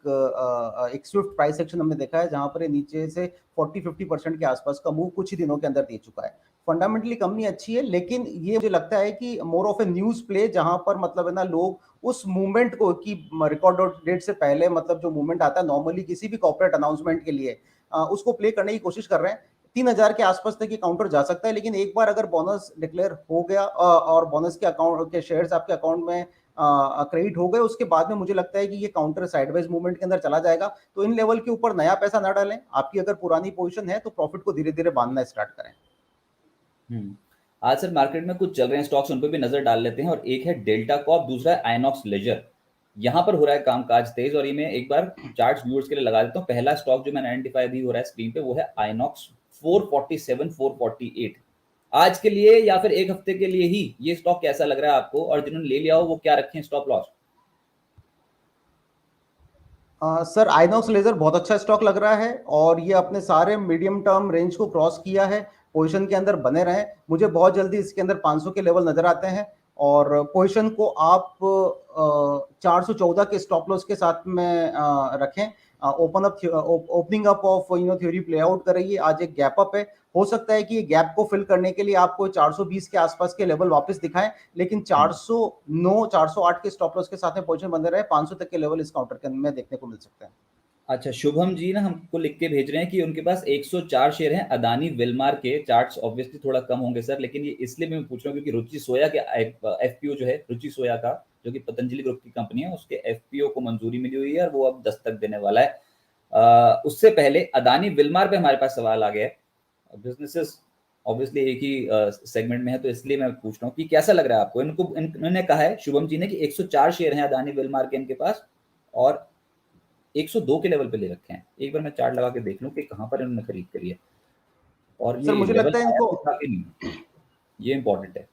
स्विफ्ट प्राइस एक्शन हमने देखा है, जहां पर ये नीचे से 40-50% के आसपास का मूव कुछ ही दिनों के अंदर दे चुका है। फंडामेंटली कंपनी अच्छी है, लेकिन ये मुझे लगता है कि more of A news play, जहां पर मतलब है ना, लोग उस मूवमेंट को, कि रिकॉर्ड डेट से पहले मतलब जो मूवमेंट आता है नॉर्मली किसी भी कॉर्पोरेट अनाउंसमेंट के लिए, उसको प्ले करने की कोशिश कर रहे हैं। 3000 के आसपास तक ये काउंटर जा सकता है, लेकिन एक बार अगर बोनस डिक्लेयर हो गया और बोनस के अकाउंट के शेयर्स आपके अकाउंट में क्रेडिट हो गए, उसके बाद में मुझे लगता है कि ये काउंटर साइडवेज मूवमेंट के अंदर चला जाएगा। तो इन लेवल के ऊपर नया पैसा ना डालें। आपकी अगर पुरानी पोजीशन है तो प्रॉफिट को धीरे धीरे बांधना स्टार्ट करें। आज सर मार्केट में कुछ चल रहे हैं स्टॉक्स, उन पर भी नजर डाल लेते हैं। और एक है डेल्टा कॉर्प, दूसरा है आइनॉक्स लेजर। यहाँ पर हो रहा है कामकाज तेज, और ये मैं एक बार चार्ट्स व्यूअर्स के लिए लगा देता हूँ। पहला स्टॉक जो मैंने आइडेंटिफाई भी हो रहा है स्क्रीन पे, वो है आइनॉक्स 447 448। आज के लिए या फिर एक हफ्ते के लिए ही ये स्टॉक कैसा लग रहा है आपको? और जिन्होंने ले लिया हो वो क्या रखें stop loss? Sir Inox Leisure बहुत अच्छा स्टॉक लग रहा है, और ये अपने सारे मीडियम टर्म रेंज को क्रॉस किया है। पोजीशन के अंदर बने रहें। मुझे बहुत जल्दी इसके अंदर 500 के लेवल नजर आते हैं और पोजीशन को आप 414 के स्टॉप लॉस के साथ में रखें। Opening up of theory play out कर रही है, आज एक गैप अप है। हो सकता है कि ये गैप को फिल करने के लिए आपको 420 के आसपास के लेवल वापस दिखाएं, लेकिन 409 408 के स्टॉप लॉस के साथ में पोजीशन बंदे रहे। 500 तक के लेवल इस काउंटर के में देखने को मिल सकते हैं। अच्छा, शुभम जी ना हमको लिख के भेज रहे हैं कि उनके पास 104 शेयर हैं अदानी विलमार के। चार्ट्स ऑब्वियसली थोड़ा कम होंगे सर, लेकिन ये इसलिए मैं पूछ रहा हूँ क्योंकि रुचि सोया के एफपीओ जो है, रुचि सोया का जो कि पतंजलि ग्रुप की कंपनी है, उसके एफपीओ को मंजूरी मिली हुई है और वो अब दस्तक देने वाला है। उससे पहले अदानी विलमार पे हमारे पास सवाल आ गया है। बिजनेसेस ऑब्वियसली एक ही सेगमेंट में है, तो इसलिए मैं पूछ रहा हूँ कि कैसा लग रहा है आपको। इन्होंने कहा है शुभम जी ने कि 104 शेयर हैं अदानी विलमार के इनके पास और 102 के लेवल पे ले रखे हैं। एक बार मैं चार्ट लगा के देख लूं कि कहां पर इन्होंने खरीद करी है और सर ये मुझे लेवल लगता है आया इनको तो था कि नहीं, ये इंपॉर्टेंट है।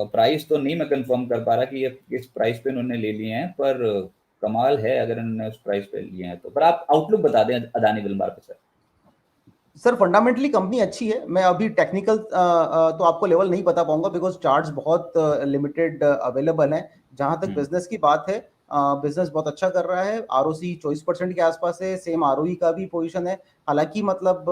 प्राइस तो नहीं मैं कंफर्म कर पा रहा कि ये किस प्राइस पे इन्होंने ले लिए हैं, पर कमाल है अगर इन्होंने उस प्राइस पे लिए हैं तो। पर आप आउटलुक बता दें अदानी विलमार पे सर। सर फंडामेंटली कंपनी अच्छी है। मैं अभी टेक्निकल तो आपको लेवल नहीं बता पाऊंगा बिकॉज चार्ट्स बहुत लिमिटेड अवेलेबल हैं। जहां तक बिजनेस की बात है, बिजनेस बहुत अच्छा कर रहा है। आरओसी 24% के आसपास है, सेम आरओई का भी पोजीशन है। हालांकि मतलब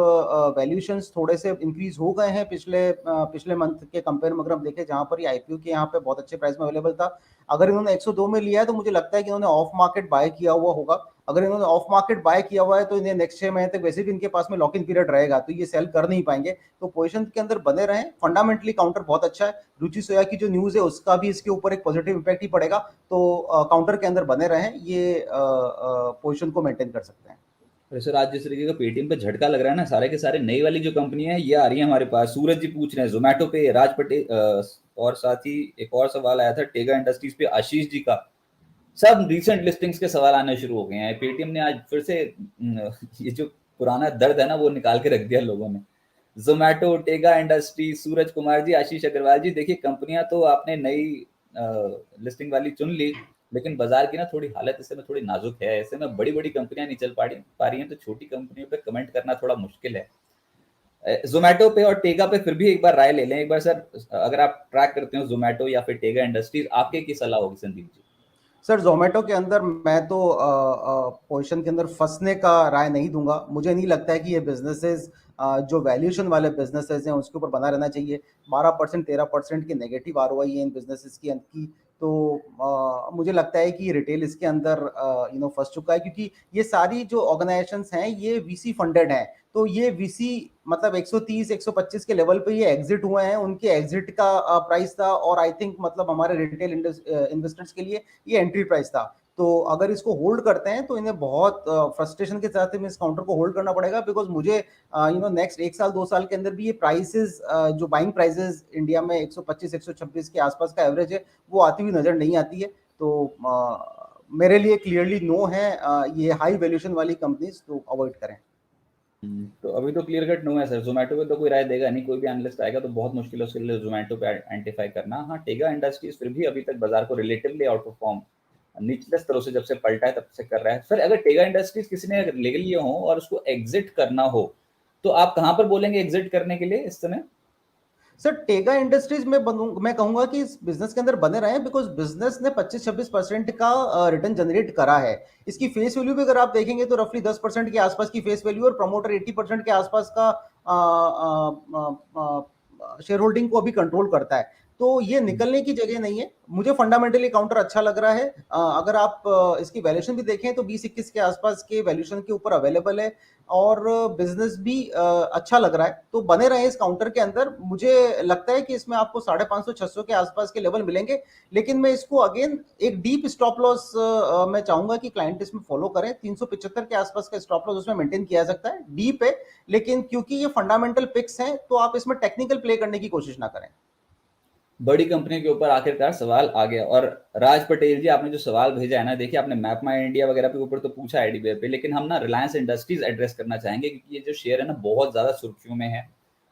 वैल्यूएशंस थोड़े से इंक्रीज हो गए हैं पिछले मंथ के कंपेयर में अगर हम देखें, जहां पर ये आईपीओ के यहाँ पे बहुत अच्छे प्राइस में अवेलेबल था। अगर इन्होंने 102 में लिया है तो मुझे लगता है कि इन्होंने ऑफ मार्केट बाय किया हुआ होगा। अगर इन्होंने ऑफ मार्केट बाय किया हुआ है तो इन्हें नेक्स्ट 6 महीने तक वैसे भी इनके पास में लॉक इन पीरियड रहेगा, तो ये सेल कर नहीं पाएंगे। तो पोजीशन के अंदर बने रहें। फंडामेंटली काउंटर बहुत अच्छा है। रुचि सोया की जो न्यूज है उसका भी इसके ऊपर एक पॉजिटिव इंपैक्ट ही पड़ेगा। तो काउंटर के अंदर बने रहें, ये पोजीशन को मेंटेन कर सकते हैं। सर आज जिस तरीके का पेटीएम पे झटका लग रहा है ना, सारे के सारे नई वाली जो कंपनी है ये आ रही है हमारे पास। सूरज जी पूछ रहे हैं जोमेटो पे राज पटेल, और साथ ही एक और सवाल आया था टेगा इंडस्ट्रीज पे आशीष जी का। सब रिसेंट लिस्टिंग्स के सवाल आने शुरू हो गए हैं। पेटीएम ने आज फिर से ये जो पुराना दर्द है ना वो निकाल के रख दिया लोगों ने। जोमेटो, टेगा इंडस्ट्री, सूरज कुमार जी, आशीष अग्रवाल जी, देखिए कंपनियां तो आपने नई लिस्टिंग वाली चुन ली, लेकिन बाजार की ना थोड़ी हालत इस समय थोड़ी नाजुक है। ऐसे में बड़ी बड़ी कंपनियां नहीं चल पा रही हैं, तो छोटी कंपनियों पे कमेंट करना थोड़ा मुश्किल है। जोमेटो पे और टेगा पे फिर भी एक बार राय ले लें। एक बार सर अगर आप ट्रैक करते हो जोमेटो या फिर टेगा इंडस्ट्रीज, आपके की सलाह होगी संदीप जी? सर जोमेटो के अंदर मैं तो पोजीशन के अंदर फंसने का राय नहीं दूंगा। मुझे नहीं लगता है कि ये बिजनेसेस जो वैल्यूएशन वाले बिजनेसेस हैं उसके ऊपर बना रहना चाहिए। 12% 13% की नेगेटिव आरओआई है इन बिजनेसेस की। तो मुझे लगता है कि रिटेल इसके अंदर फंस चुका है, क्योंकि ये सारी जो ऑर्गेनाइजेशंस हैं ये वीसी फंडेड हैं। तो ये वीसी मतलब 130 125 के लेवल पे ये एग्जिट हुए हैं। उनके एग्जिट का प्राइस था और आई थिंक मतलब हमारे रिटेल इन्वेस्टर्स के लिए ये एंट्री प्राइस था। तो अगर इसको होल्ड करते हैं तो इन्हें बहुत फ्रस्ट्रेशन के साथ में इस काउंटर को होल्ड करना पड़ेगा, बिकॉज मुझे नेक्स्ट 1 साल 2 साल के अंदर भी ये प्राइसेस जो बाइंग प्राइसेस इंडिया में 125 126 के आसपास का एवरेज है वो आती हुई नजर नहीं आती है। तो मेरे लिए क्लियरली नो है ये हाई वैल्यूएशन वाली कंपनीज तो अवॉइड करें। तो अभी तो क्लियर कट नो है सर। जोमेटो पे तो कोई राय देगा नहीं, कोई भी एनालिस्ट आएगा तो बहुत मुश्किल है उसके लिए जोमेटो पे आइडेंटिफाई करना। हाँ, टेगा इंडस्ट्रीज फिर भी अभी तक बाजार को रिलेटिवली आउट परफॉर्म निचले स्तरों से जब से पलटा है तब से कर रहा है। सर अगर टेगा इंडस्ट्रीज किसी ने अगर ले लिए हो और उसको एग्जिट करना हो तो आप कहां पर बोलेंगे एग्जिट करने के लिए इस समय? सर टेगा इंडस्ट्रीज में मैं कहूंगा कि इस बिजनेस के अंदर बने रहे, बिकॉज बिजनेस ने 25-26% का रिटर्न जनरेट करा है। इसकी फेस वैल्यू भी अगर आप देखेंगे तो रफली 10% के आसपास की फेस वैल्यू और प्रमोटर 80% के आसपास का शेयर होल्डिंग को अभी कंट्रोल करता है। तो ये निकलने की जगह नहीं है। मुझे फंडामेंटली काउंटर अच्छा लग रहा है। अगर आप इसकी वैल्यूएशन भी देखें तो 20-21 के आसपास के वैल्यूएशन के ऊपर अवेलेबल है और बिजनेस भी अच्छा लग रहा है। तो बने रहे इस काउंटर के अंदर। मुझे लगता है कि इसमें आपको 550-600 के आसपास के लेवल मिलेंगे, लेकिन मैं इसको अगेन एक डीप स्टॉप लॉस मैं चाहूंगा कि क्लाइंट इसमें फॉलो करें। 375 के आसपास का स्टॉप लॉस उसमें मेंटेन किया जा सकता है, डीप है, लेकिन क्योंकि ये फंडामेंटल पिक्स हैं तो आप इसमें टेक्निकल प्ले करने की कोशिश ना करें। बड़ी कंपनी के ऊपर आखिरकार सवाल आ गया। और राज पटेल जी, आपने जो सवाल भेजा है ना, देखिए आपने मैप माई इंडिया वगैरह के ऊपर तो पूछा आईडीबीआई पे, लेकिन हम ना रिलायंस इंडस्ट्रीज एड्रेस करना चाहेंगे क्योंकि ये जो शेयर है ना बहुत ज्यादा सुर्खियों में है।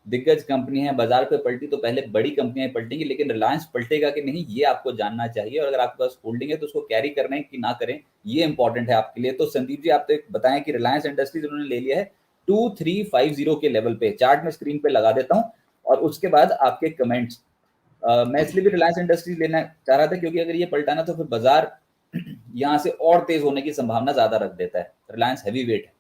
दिग्गज कंपनी है, बाजार पे पलटी तो पहले बड़ी कंपनियां पलटेंगी, लेकिन रिलायंस पलटेगा कि नहीं ये आपको जानना चाहिए। और अगर आपके पास होल्डिंग है तो उसको कैरी करना है कि ना करें, ये इंपॉर्टेंट है आपके लिए। तो संदीप जी आप तो एक बताएं कि रिलायंस इंडस्ट्रीज उन्होंने ले लिया है, 2350 के लेवल पे चार्ट में स्क्रीन पे लगा देता हूं, और उसके बाद आपके कमेंट्स। मैं इसलिए भी रिलायंस इंडस्ट्रीज लेना चाह रहा था क्योंकि अगर ये पलटाना तो फिर बाजार यहाँ से और तेज होने की संभावना ज्यादा रख देता है। रिलायंस हैवी वेट है।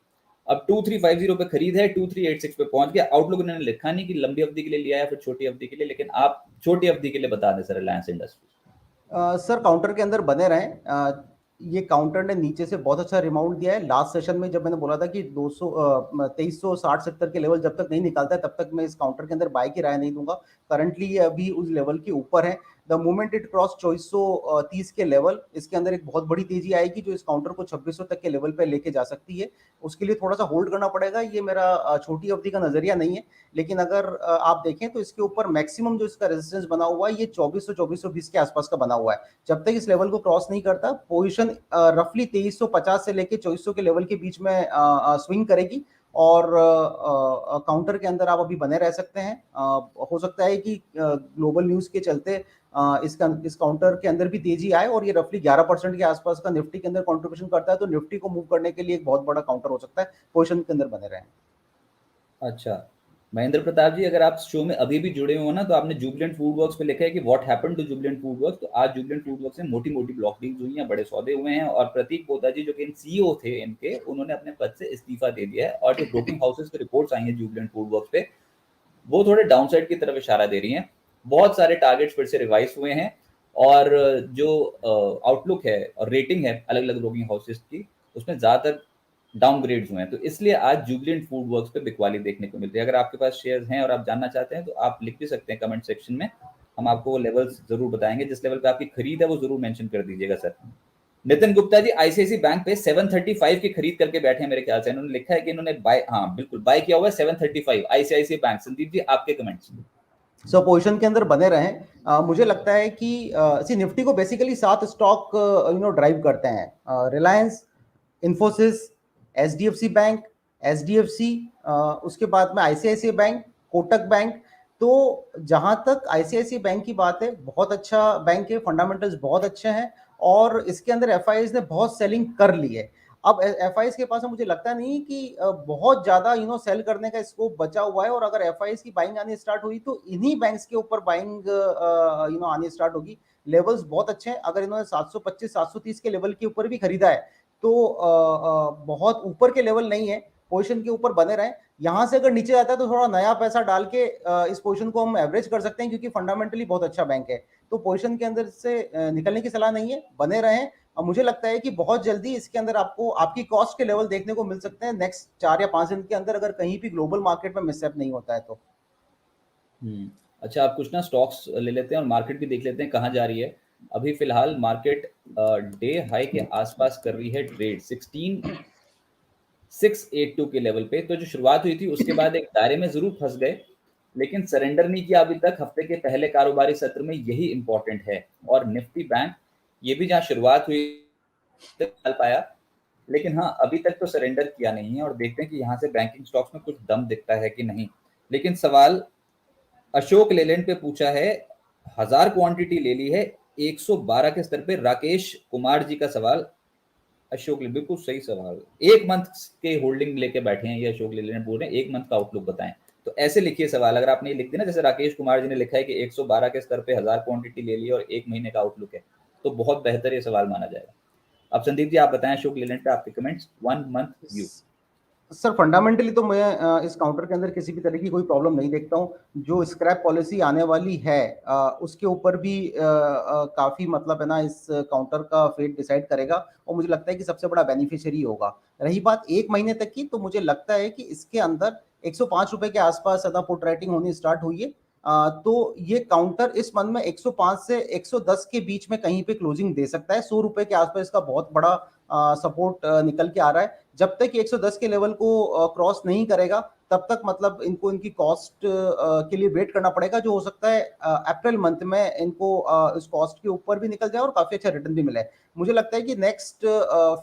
अब 2350 पे खरीद है, 2386 पे पहुंच गया। आउटलुक उन्होंने लिखा नहीं कि लंबी अवधि के लिए लिया है फिर छोटी अवधि के लिए, लेकिन आप छोटी अवधि के लिए बता दें sir Reliance industries. Sir counter के अंदर बने रहें। ये काउंटर ने नीचे से बहुत अच्छा रिमाउंट दिया है। लास्ट सेशन में जब मैंने बोला था कि 2360-70 के लेवल जब तक नहीं निकालता है तब तक मैं इस काउंटर के अंदर बाय की राय नहीं दूंगा। करंटली ये अभी उस लेवल के ऊपर है। द मोमेंट इट क्रॉस 2430 के लेवल, इसके अंदर एक बहुत बड़ी तेजी आएगी जो इस काउंटर को 2600 तक के लेवल पे लेके जा सकती है। उसके लिए थोड़ा सा होल्ड करना पड़ेगा। ये मेरा छोटी अवधि का नजरिया नहीं है, लेकिन अगर आप देखें तो इसके ऊपर मैक्सिमम जो इसका रेजिस्टेंस बना हुआ है ये 2400-2420 के आसपास का बना हुआ है। जब तक इस लेवल को क्रॉस नहीं करता पोजीशन रफली 2350 से लेके 2400 के लेवल के बीच में स्विंग करेगी, और काउंटर के अंदर आप अभी बने रह सकते हैं। हो सकता है कि ग्लोबल न्यूज के चलते इस काउंटर के अंदर भी तेजी आए और ये रफली 11% के आसपास का निफ्टी के अंदर कंट्रीब्यूशन करता है, तो निफ्टी को मूव करने के लिए एक बहुत बड़ा काउंटर हो सकता है। पोजीशन के अंदर बने रहें। अच्छा महेंद्र प्रताप जी, अगर आप शो में अभी भी जुड़े हो ना तो आपने जुबिलेंट फूड वर्क्स पे लिखा है कि what happened to Jubilant Food Works. तो आज जुबिलेंट फूड वर्क्स में मोटी मोटी ब्लॉक डील्स हुई हैं, बड़े सौदे हुए हैं, और प्रतीक पोद्दार जी जो कि सीईओ थे इनके, उन्होंने अपने पद से इस्तीफा दे दिया है। और जो ब्रोकिंग हाउसेस की रिपोर्ट्स आई हैं जुबिलेंट फूड वर्क्स पे, वो थोड़े डाउनसाइड की तरफ इशारा दे रही हैं। बहुत सारे टारगेट्स फिर से रिवाइज हुए हैं, और जो आउटलुक है और रेटिंग है अलग अलग ब्रोकिंग हाउसेस की, उसमें ज्यादातर डाउनग्रेड्स हुए हैं। तो इसलिए आज जुबिलेंट फूड वर्क्स पे बिकवाली देखने को मिलती है। अगर आपके पास शेयर्स हैं और आप जानना चाहते हैं तो आप लिख भी सकते हैं कमेंट सेक्शन में, हम आपको वो लेवल्स जरूर बताएंगे। जिस लेवल पे आपकी खरीद है वो जरूर मेंशन कर दीजिएगा sir. Nitin Gupta ji ICIC bank पे 735 की खरीद करके बैठे हैं मेरे ख्याल से। इन्होंने लिखा है कि इन्होंने बाय, हाँ बिल्कुल बाय किया हुआ है 735 आईसीआईसी बैंक। संदीप जी आपके कमेंट्स। सो पोजीशन के अंदर बने रहें। मुझे लगता है कि निफ्टी को बेसिकली 7 स्टॉक ड्राइव करते हैं। Reliance, Infosys, HDFC bank, HDFC, उसके बाद में आईसीआईसीआई बैंक, कोटक बैंक। तो जहां तक आईसीआईसीआई बैंक की बात है, बहुत अच्छा बैंक है, फंडामेंटल्स बहुत अच्छे हैं, और इसके अंदर एफआईआईज ने बहुत सेलिंग कर ली है। अब एफआईआईज के पास मुझे लगता नहीं कि बहुत ज्यादा सेल करने का स्कोप बचा हुआ है, और अगर एफआईआईज की बाइंग आनी स्टार्ट हुई तो इन्हीं बैंक्स के ऊपर बाइंग आनी स्टार्ट होगी। लेवल्स बहुत अच्छे हैं। अगर इन्होंने 725-730 के लेवल के ऊपर भी खरीदा है तो बहुत ऊपर के लेवल नहीं है। पोजीशन के ऊपर बने रहें। यहां से अगर नीचे आता है तो थोड़ा नया पैसा डाल के इस पोजीशन को हम एवरेज कर सकते हैं, क्योंकि फंडामेंटली बहुत अच्छा बैंक है। तो पोजीशन के अंदर से निकलने की सलाह नहीं है, बने रहें। और मुझे लगता है कि बहुत जल्दी इसके अंदर आपको आपकी कॉस्ट के लेवल देखने को मिल सकते हैं नेक्स्ट 4 या 5 दिन के अंदर, अगर कहीं भी ग्लोबल मार्केट में मिसअप नहीं होता है तो। अच्छा, आप कुछ ना स्टॉक्स ले लेते हैं और मार्केट भी देख लेते हैं कहाँ जा रही है। अभी फिलहाल मार्केट डे हाई के आसपास कर रही है ट्रेड 16682 के लेवल पे। तो जो शुरुआत हुई थी उसके बाद एक दायरे में जरूर फंस गए, लेकिन सरेंडर नहीं किया अभी तक। हफ्ते के पहले कारोबारी सत्र में यही इंपॉर्टेंट है। और निफ्टी बैंक ये भी जहां शुरुआत हुई तक चल पाया, लेकिन हाँ अभी तक तो सरेंडर किया नहीं है। और देखते हैं कि यहाँ से बैंकिंग स्टॉक्स में कुछ दम दिखता है कि नहीं। लेकिन सवाल अशोक लेलैंड पे पूछा है, 1000 क्वांटिटी ले ली है 112 के स्तर पे। राकेश कुमार जी का सवाल, अशोक लेलैंड बिल्कुल सही सवाल। एक मंथ के होल्डिंग लेके बैठे हैं ये अशोक लेलैंड, बोल रहे हैं एक मंथ का आउटलुक बताएं। तो ऐसे लिखिए सवाल। अगर आपने लिख दिया ना, जैसे राकेश कुमार जी ने लिखा है कि 112 के स्तर पे 1000 क्वांटिटी ले ली और एक महीने का आउटलुक है, तो बहुत बेहतर ये सवाल माना जाएगा। अब संदीप जी आप बताएं अशोक लेलैंड पे आपके comments, 1 month view. Sir fundamentally तो मैं इस काउंटर के अंदर किसी भी तरह की कोई प्रॉब्लम नहीं देखता हूं। जो स्क्रैप पॉलिसी आने वाली है उसके ऊपर भी काफी मतलब है ना, इस काउंटर का फेट डिसाइड करेगा, और मुझे लगता है कि सबसे बड़ा बेनिफिशियरी होगा। रही बात एक महीने तक की, तो मुझे लगता है कि इसके अंदर 105 रुपए के आसपास पुट राइटिंग होनी स्टार्ट हुई है। तो ये काउंटर इस मंथ में 105 से 110 के बीच में कहीं पे क्लोजिंग दे सकता है। 100 रुपए के आसपास इसका बहुत बड़ा सपोर्ट निकल के आ रहा है। जब तक 110 के लेवल को क्रॉस नहीं करेगा तब तक मतलब इनको इनकी कॉस्ट के लिए वेट करना पड़ेगा, जो हो सकता है अप्रैल मंथ में इनको इस कॉस्ट के ऊपर भी निकल जाए और काफी अच्छा रिटर्न भी मिले। मुझे लगता है कि नेक्स्ट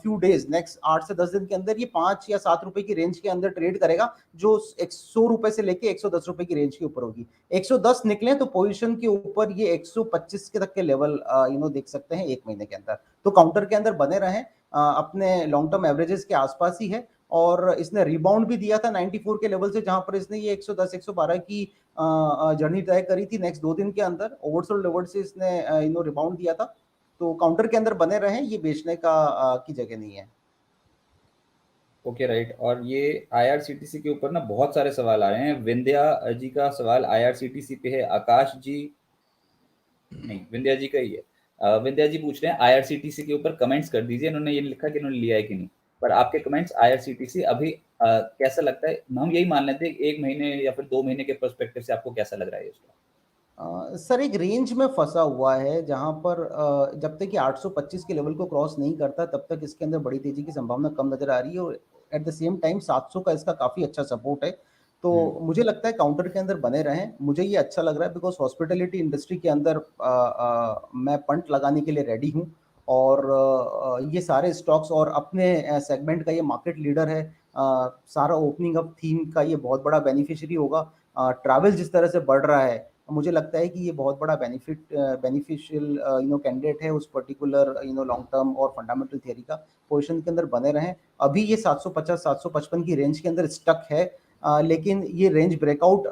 फ्यू डेज, नेक्स्ट 8 से 10 दिन के अंदर ये 5 या 7 रुपए की रेंज के अंदर ट्रेड करेगा, जो 100 रुपए से लेके 110 रुपए की रेंज के ऊपर होगी। 110 निकले तो पोजीशन के ऊपर ये 125 के तक के लेवल देख सकते हैं एक महीने के अंदर। तो काउंटर के अंदर बने रहें, अपने लॉन्ग टर्म एवरेजेस के आसपास ही है। और इसने रिबाउंड भी दिया था 94 के लेवल से, जहां पर इसने ये 110 112 की जर्नी तय करी थी नेक्स्ट 2 दिन के अंदर। ओवरसोल्ड लेवल से इसने रिबाउंड दिया था, तो काउंटर के अंदर बने रहें, ये बेचने की जगह नहीं है। Okay right. और ये आईआरसीटीसी के ऊपर ना बहुत सारे सवाल आ रहे हैं। विंध्या जी का सवाल आईआरसीटीसी पे है। आकाश जी, नहीं विंध्या जी का ही है। विंध्या जी पूछ रहे हैं आईआरसीटीसी के ऊपर कमेंट्स कर दीजिए। इन्होंने ये नहीं लिखा कि इन्होंने लिया है कि नहीं, पर आपके कमेंट्स आईआरसीटीसी अभी कैसा लगता है, हम यही मान लेते हैं 1 महीने या फिर 2 महीने के पर्सपेक्टिव से आपको कैसा लग रहा है इसका? सर एक रेंज में फंसा हुआ है, जहां पर जब तक कि 825 के लेवल को क्रॉस नहीं करता तब तक इसके अंदर बड़ी तेजी की संभावना कम नजर आ रही है, और एट द सेम टाइम 700 का इसका काफी अच्छा सपोर्ट है। तो मुझे लगता है काउंटर के अंदर बने रहें, मुझे ये अच्छा लग रहा है, बिकॉज हॉस्पिटैलिटी इंडस्ट्री के अंदर मैं पंट लगाने के लिए रेडी हूँ। और ये सारे स्टॉक्स और अपने सेगमेंट का ये मार्केट लीडर है। सारा ओपनिंग अप थीम का ये बहुत बड़ा बेनिफिशियरी होगा। ट्रैवल जिस तरह से बढ़ रहा है, मुझे लगता है कि ये बहुत बड़ा बेनिफिशियल कैंडिडेट है उस पर्टिकुलर लॉन्ग टर्म और फंडामेंटल थियरी का। पोजीशन के अंदर बने रहें। अभी ये 750 755 की रेंज के अंदर स्टक है, लेकिन ये रेंज ब्रेकआउट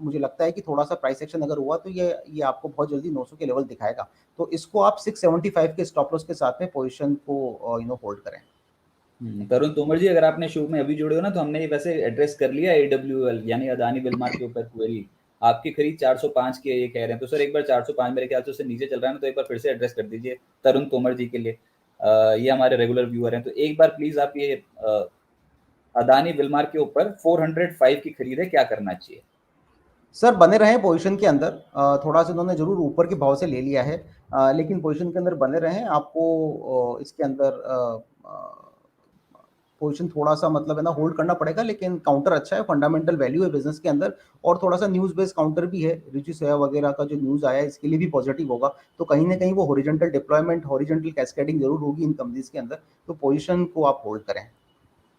मुझे लगता है कि थोड़ा सा प्राइस एक्शन अगर हुआ तो ये आपको बहुत जल्दी 900 के लेवल दिखाएगा। तो इसको आप 675 के स्टॉप लॉस के साथ में पोजीशन को होल्ड करें। तरुण तोमर जी, अगर आपने शो में अभी जुड़े हो ना, तो हमने ये वैसे एड्रेस कर लिया AWL यानी अदानी विलमार के ऊपर क्वेरी। आपकी खरीद 405 की है ये कह रहे हैं, तो सर एक बार 405 मेरे ख्याल से उससे नीचे चल रहा है ना, तो एक बार फिर से एड्रेस कर दीजिए तरुण तोमर जी के लिए। ये हमारे रेगुलर व्यूअर हैं, तो एक बार प्लीज आप ये अदानी विलमार के ऊपर 405 की खरीद है, क्या करना चाहिए? सर बने रहे पोजीशन के अंदर। थोड़ा सा उन्होंने जरूर ऊपर के भाव से ले लिया है, लेकिन पोजीशन के अंदर बने रहे। आपको इसके अंदर पोजीशन थोड़ा सा मतलब है ना होल्ड करना पड़ेगा, लेकिन काउंटर अच्छा है, फंडामेंटल वैल्यू है बिजनेस के अंदर, और थोड़ा सा न्यूज बेस्ड काउंटर भी है। रुचि सोया वगैरह का जो न्यूज आया है इसके लिए भी पॉजिटिव होगा, तो कहीं ना कहीं वो हॉरिजॉन्टल डिप्लॉयमेंट, हॉरिजॉन्टल कैस्केडिंग जरूर होगी इन कंपनीज के अंदर। तो पोजीशन को आप होल्ड करें।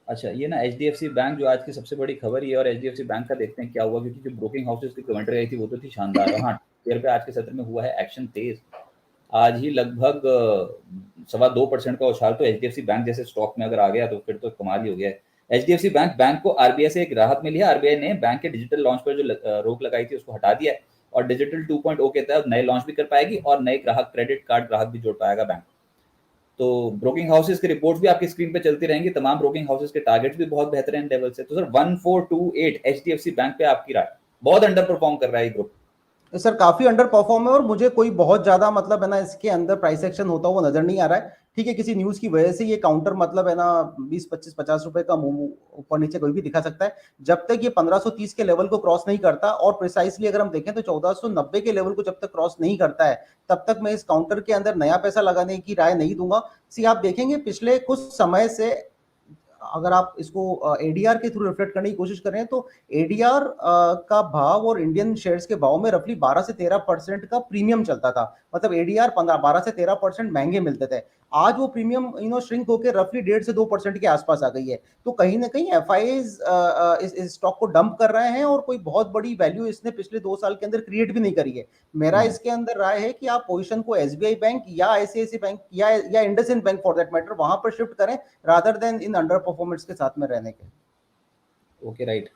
अच्छा, ये ना HDFC बैंक जो आज की सबसे बड़ी खबर ही है, और HDFC बैंक का देखते हैं क्या हुआ, क्योंकि जो ब्रोकिंग हाउसेस की कमेंट्री आई थी वो तो थी शानदार। और हाँ, शेयर पे आज के सत्र में हुआ है एक्शन तेज। आज ही लगभग 2.25% का उछाल तो HDFC बैंक जैसे स्टॉक में अगर आ गया तो फिर तो कमाल ही हो गया है। HDFC बैंक को RBI से एक राहत मिली है। RBI ने बैंक के डिजिटल लॉन्च पर जो रोक लगाई थी उसको हटा दिया है, और डिजिटल 2.0 के तहत नए लॉन्च भी कर पाएगी और नए ग्राहक, क्रेडिट कार्ड ग्राहक भी जोड़ पाएगा बैंक। तो ब्रोकिंग हाउसेस की रिपोर्ट भी आपकी स्क्रीन पे चलती रहेंगी। तमाम ब्रोकिंग हाउसेस के टारगेट्स भी बहुत बेहतरीन लेवल से। तो सर 1428 HDFC बैंक पे आपकी राय? बहुत अंडर परफॉर्म कर रहा है ये ग्रुप। सर काफी अंडर परफॉर्म है, और मुझे कोई बहुत ज्यादा मतलब है ना इसके अंदर प्राइस एक्शन होता हुआ नजर नहीं आ रहा है। ठीक है, किसी न्यूज की वजह से ये काउंटर मतलब है ना 20 25 50 रुपए का मूव ऊपर नीचे कोई भी दिखा सकता है। जब तक ये 1530 के लेवल को क्रॉस नहीं करता, और प्रिसाइसली अगर हम देखें तो 1490 के लेवल को जब तक क्रॉस नहीं करता है, तब तक मैं इस काउंटर के अंदर नया पैसा लगाने की राय नहीं दूंगा। सी आप देखेंगे पिछले कुछ समय से, अगर आप इसको एडीआर के थ्रू रिफ्लेक्ट करने की कोशिश करें, तो एडीआर का भाव और इंडियन शेयर्स के भाव में रफली 12 से 13% का प्रीमियम चलता था। मतलब एडीआर 12 से 13% महंगे मिलते थे। आज वो प्रीमियम श्रिंक होकर रफली 1.5 से 2% के आसपास आ गई है। तो कहीं ना कहीं एफआईज इस स्टॉक को डंप कर रहे हैं, और कोई बहुत बड़ी वैल्यू इसने पिछले 2 साल के अंदर क्रिएट भी नहीं करी है। मेरा इसके अंदर राय है कि आप पोजीशन को एसबीआई बैंक या आईसीआईसी बैंक या IndusInd bank for that matter वहां पर शिफ्ट करें, rather then in under performance के साथ में रहने के। Okay right.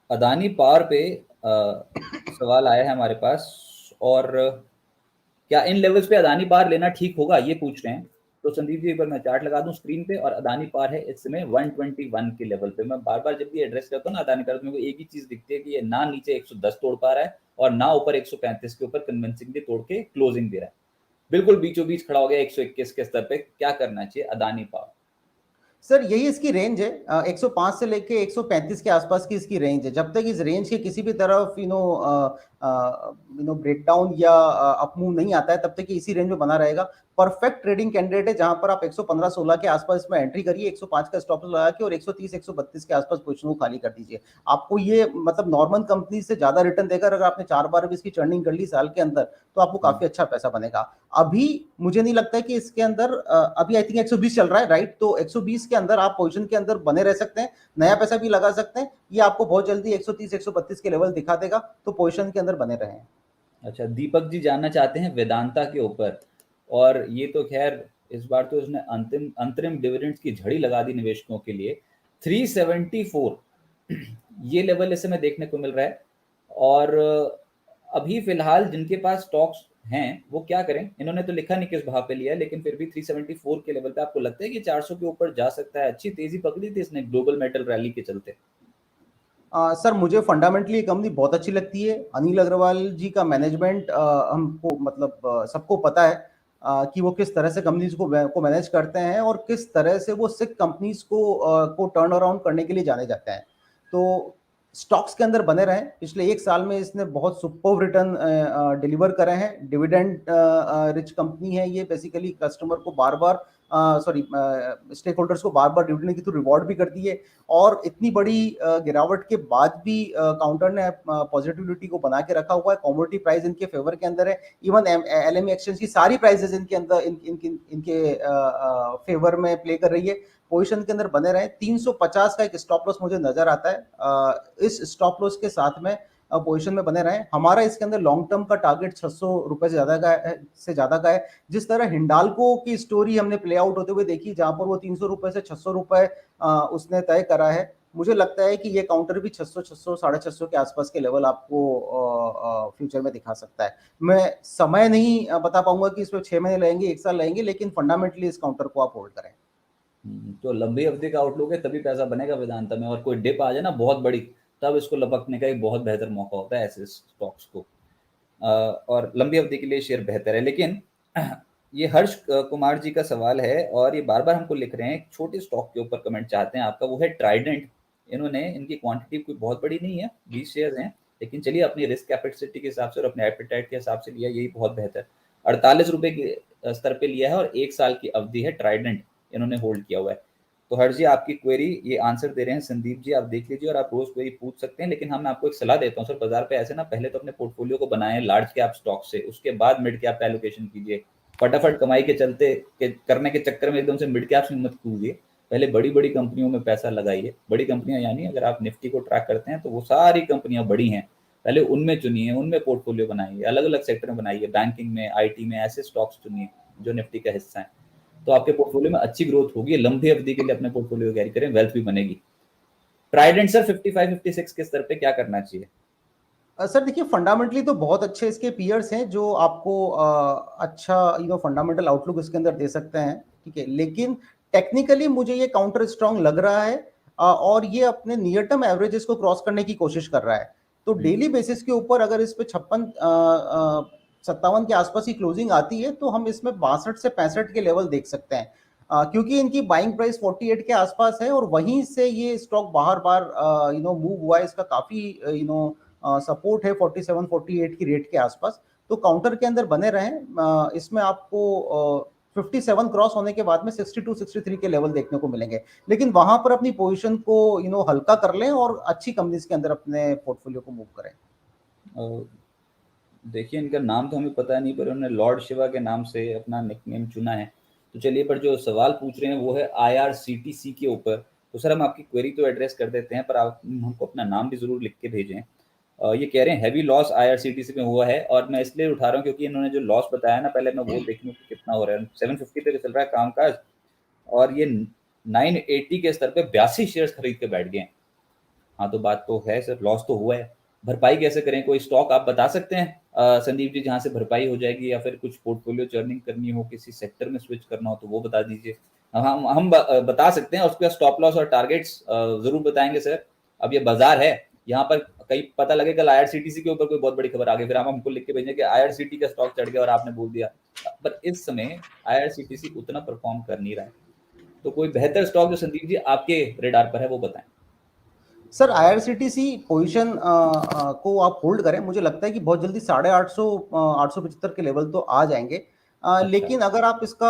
अदानी पावर पे सवाल आया है हमारे पास, और क्या इन लेवल्स पे अदानी पावर लेना ठीक होगा, ये पूछ रहे हैं। तो संदीप जी एक बार मैं चार्ट लगा दूं स्क्रीन पे, और अदानी पावर है इस समय 121 के लेवल पे। मैं बार बार जब भी एड्रेस करता हूँ ना अदानी पावर, मेरे को एक ही चीज दिखती है कि ये ना नीचे 110 तोड़ पा रहा है, और ना ऊपर 135 के ऊपर कन्विंसिंगली तोड़ के क्लोजिंग दे रहा है। बिल्कुल बीचों बीच खड़ा हो गया 121 के स्तर पे। क्या करना चाहिए अदानी पावर? सर यही इसकी रेंज है, 105 से लेके 135 के आसपास की इसकी रेंज है। जब तक इस रेंज के किसी भी तरफ ब्रेकडाउन या अपमूव नहीं आता है, तब तक ये इसी रेंज में बना रहेगा। परफेक्ट ट्रेडिंग कैंडिडेट है, जहां पर आप 115-16 के आसपास इसमें एंट्री करिए, 105 का स्टॉप लगा के, और 130-132 के आसपास पोजीशन को खाली कर दीजिए। आपको ये मतलब नॉर्मल कंपनी से ज्यादा रिटर्न देकर, अगर आपने 4 बार भी इसकी चर्निंग कर ली साल के अंदर, तो आपको काफी अच्छा पैसा बनेगा। अभी मुझे नहीं लगता है कि इसके अंदर अभी आई थिंक 120 चल रहा है, राइट? तो 120 के अंदर आप पोजीशन के अंदर बने रह सकते हैं, नया पैसा भी लगा सकते हैं। ये आपको बहुत जल्दी 130-132 के लेवल दिखा देगा, तो पोजीशन के अंदर बने रहें। अच्छा, दीपक जी जानना चाहते हैं वेदांता के ऊपर, और ये तो खैर इस बार तो उसने अंतरिम डिविडेंड्स की झड़ी लगा दी निवेशकों के लिए। 374 ये लेवल इस समय देखने को मिल रहा है। और अभी फिलहाल जिनके पास स्टॉक्स हैं वो क्या करें, इन्होंने तो लिखा नहीं किस भाव पे लिया है, लेकिन फिर भी 374 के लेवल पे आपको लगता है कि 400 के ऊपर जा सकता है? अच्छी तेजी पकड़ी थी इसने ग्लोबल मेटल रैली के चलते। सर मुझे फंडामेंटली ये कंपनी बहुत अच्छी लगती है। अनिल अग्रवाल जी का मैनेजमेंट हमको मतलब सबको पता है कि वो किस तरह से कंपनीज को मैनेज करते हैं और किस तरह से वो सिक कंपनीज को टर्न अराउंड करने के लिए जाने जाते हैं। तो स्टॉक्स के अंदर बने रहें। पिछले एक साल में इसने बहुत सुपर्ब रिटर्न डिलीवर करे हैं। डिविडेंड रिच कंपनी है ये। बेसिकली कस्टमर को बार बार स्टेक होल्डर्स को बार बार डिविडेंड के थ्रू रिवॉर्ड भी करती है। और इतनी बड़ी गिरावट के बाद भी काउंटर ने पॉजिटिविटी को बना के रखा हुआ है। कमोडिटी प्राइस इनके फेवर के अंदर है। इवन एलएमई एक्सचेंज की सारी प्राइसेस इनके अंदर इनके फेवर में प्ले कर रही है। पोजीशन के अंदर बने रहे। 350 का एक स्टॉप लॉस मुझे नजर आता है। इस स्टॉप लॉस के साथ में पोजीशन में बने रहे। हमारा इसके अंदर लॉन्ग टर्म का टारगेट 600 रुपए से ज्यादा का है। जिस तरह हिंडाल्को की स्टोरी हमने प्ले आउट होते हुए देखी, जहां पर वो 300 रुपए से 600 रुपए उसने तय करा है, मुझे लगता है कि ये काउंटर भी 600 600 650 के आसपास के लेवल आपको फ्यूचर में दिखा सकता है। मैं समय नहीं बता पाऊंगा कि इसमें 6 महीने लगेंगे, 1 साल लगेंगे, लेकिन फंडामेंटली इस काउंटर को आप होल्ड करें। तो लंबी अवधि का आउटलुक है, तभी पैसा बनेगा वेदांता में। और कोई डिप आ जाए ना बहुत बड़ी, तब इसको लपकने का एक बहुत बेहतर मौका होता है ऐसे स्टॉक्स को। और लंबी अवधि के लिए शेयर बेहतर है। लेकिन ये हर्ष कुमार जी का सवाल है और ये बार बार हमको लिख रहे हैं, एक छोटे स्टॉक के ऊपर कमेंट चाहते हैं आपका, वो है ट्राइडेंट। इन्होंने, इनकी क्वांटिटी कोई बहुत बड़ी नहीं है, 20 शेयर हैं, लेकिन चलिए अपनी रिस्क कैपेसिटी के हिसाब से और अपने एपेटाइट के हिसाब से लिया, यही बहुत बेहतर। 48 रुपए के स्तर पे लिया है और 1 साल की अवधि है, ट्राइडेंट इन्होंने होल्ड किया हुआ है। तो हर्ष जी आपकी क्वेरी ये आंसर दे रहे हैं संदीप जी, आप देख लीजिए और आप रोज क्वेरी पूछ सकते हैं। लेकिन हम आपको एक सलाह देता हूँ सर, बाजार पे ऐसे ना पहले तो अपने पोर्टफोलियो को बनाएं लार्ज कैप स्टॉक से, उसके बाद मिड कैप एलोकेशन कीजिए। फटाफट कमाई के चलते करने के चक्कर में एकदम से मिड कैप्स में मत कूदिए। पहले बड़ी बड़ी कंपनियों में पैसा लगाइए। बड़ी कंपनियां यानी अगर आप निफ्टी को ट्रैक करते हैं तो वो सारी कंपनियां बड़ी हैं, पहले उनमें चुनिए, उनमें पोर्टफोलियो बनाइए, अलग अलग सेक्टर में बनाइए, बैंकिंग में, आईटी में, ऐसे स्टॉक्स चुनिए जो निफ्टी का हिस्सा है। तो आपके पोर्टफोलियो में अच्छी ग्रोथ होगी। लंबी अवधि के लिए अपने पोर्टफोलियो कैरी करें, वेल्थ भी बनेगी। ट्राइडेंट सर 55 56 के स्तर पे क्या करना चाहिए? सर देखिए, फंडामेंटली तो बहुत अच्छे इसके पीयर्स हैं जो आपको अच्छा फंडामेंटल आउटलुक इसके अंदर दे सकते हैं, ठीक है। लेकिन टेक्निकली मुझे ये काउंटर स्ट्रांग लग रहा है और ये अपने नियर टर्म एवरेजेस को क्रॉस करने की कोशिश कर रहा है। तो डेली बेसिस के ऊपर अगर इस पे 56 57 के आसपास की क्लोजिंग आती है तो हम इसमें 62 से 65 के लेवल देख सकते हैं। क्योंकि इनकी बाइंग प्राइस 48 के आसपास है और वहीं से ये स्टॉक बार बार मूव हुआ है। इसका काफी सपोर्ट है 47 48 की रेट के आसपास। तो काउंटर के अंदर बने रहें। इसमें आपको 57 क्रॉस होने के बाद में 62 63 के लेवल देखने को मिलेंगे। लेकिन वहां पर अपनी पोजीशन को हल्का कर लें और अच्छी कंपनीज के अंदर अपने पोर्टफोलियो को मूव करें। देखिए इनका नाम तो हमें पता नहीं, पर उन्होंने लॉर्ड शिवा के नाम से अपना निकनेम चुना है। तो चलिए, पर जो सवाल पूछ रहे हैं वो है IRCTC के ऊपर। तो सर हम आपकी क्वेरी तो एड्रेस कर देते हैं, पर आप हमको अपना नाम भी जरूर लिख के भेजें। ये कह रहे हैं हैवी लॉस IRCTC में हुआ है, और मैं इसलिए उठा रहा हूँ क्योंकि इन्होंने जो लॉस बताया ना, पहले मैं वो देख लूँ कि कितना हो रहा है। 750 पे चल रहा है कामकाज, और ये 980 के स्तर पे 82 शेयर खरीद के बैठ गए हैं। हाँ तो बात तो है सर, लॉस तो हुआ है। भरपाई कैसे करें? कोई स्टॉक आप बता सकते हैं संदीप जी जहाँ से भरपाई हो जाएगी, या फिर कुछ पोर्टफोलियो चर्निंग करनी हो, किसी सेक्टर में स्विच करना हो तो वो बता दीजिए। हम बता सकते हैं, उसके स्टॉप लॉस और टारगेट्स जरूर बताएंगे सर। अब ये बाजार है, यहाँ पर कहीं पता लगे कल IRCTC के ऊपर कोई बहुत बड़ी खबर आ गई, फिर आप हमको लिख के भेजें कि IRCT का स्टॉक चढ़ गया और आपने बोल दिया। पर इस समय IRCTC उतना परफॉर्म कर नहीं रहा है। तो कोई बेहतर स्टॉक जो संदीप जी आपके रेडार पर है वो बताएं। सर IRCTC पोजीशन को आप होल्ड करें। मुझे लगता है कि बहुत जल्दी 850 875 के लेवल तो आ जाएंगे। अच्छा। लेकिन अगर आप इसका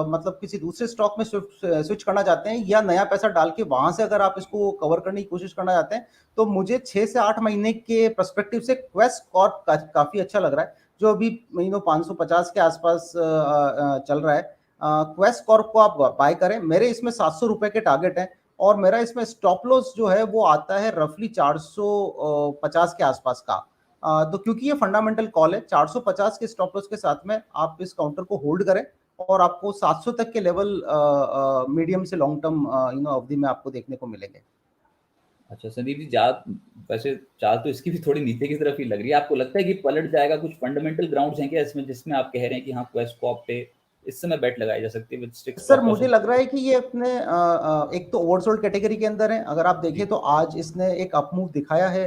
मतलब किसी दूसरे स्टॉक में स्विच करना चाहते हैं या नया पैसा डाल के वहां से अगर आप इसको कवर करने की कोशिश करना चाहते हैं, तो मुझे 6 से 8 महीने के पर्सपेक्टिव से क्वेस्ट कॉर्प काफी अच्छा लग रहा है, जो अभी 550 के आसपास चल रहा है। क्वेस्ट कॉर्प को आप बाय करें। मेरे इसमें 700 रुपए के टारगेट है और मेरा इसमें स्टॉप लॉस जो है वो आता है रफली 450 के आसपास का। तो क्योंकि ये फंडामेंटल कॉल है, 450 के स्टॉप लॉस के साथ में आप इस काउंटर को होल्ड करें और आपको 700 तक के लेवल मीडियम से लॉन्ग टर्म अवधि में आपको देखने को मिलेंगे। अच्छा संदीप जी, वैसे चाल तो इसकी भी थोड़ी नीचे की तरफ ही लग रही है। आपको लगता है कि पलट जाएगा? कुछ फंडामेंटल ग्राउंड्स हैं क्या इसमें जिसमें आप कह रहे हैं कि हाँ क्वेस्ट कॉप पे इस समय बेट लगाई जा सकती है with strict sir stop loss? मुझे लग रहा है कि ये अपने एक तो ओवरसोल्ड कैटेगरी के अंदर है। अगर आप देखें जी, तो आज इसने एक अप मूव दिखाया है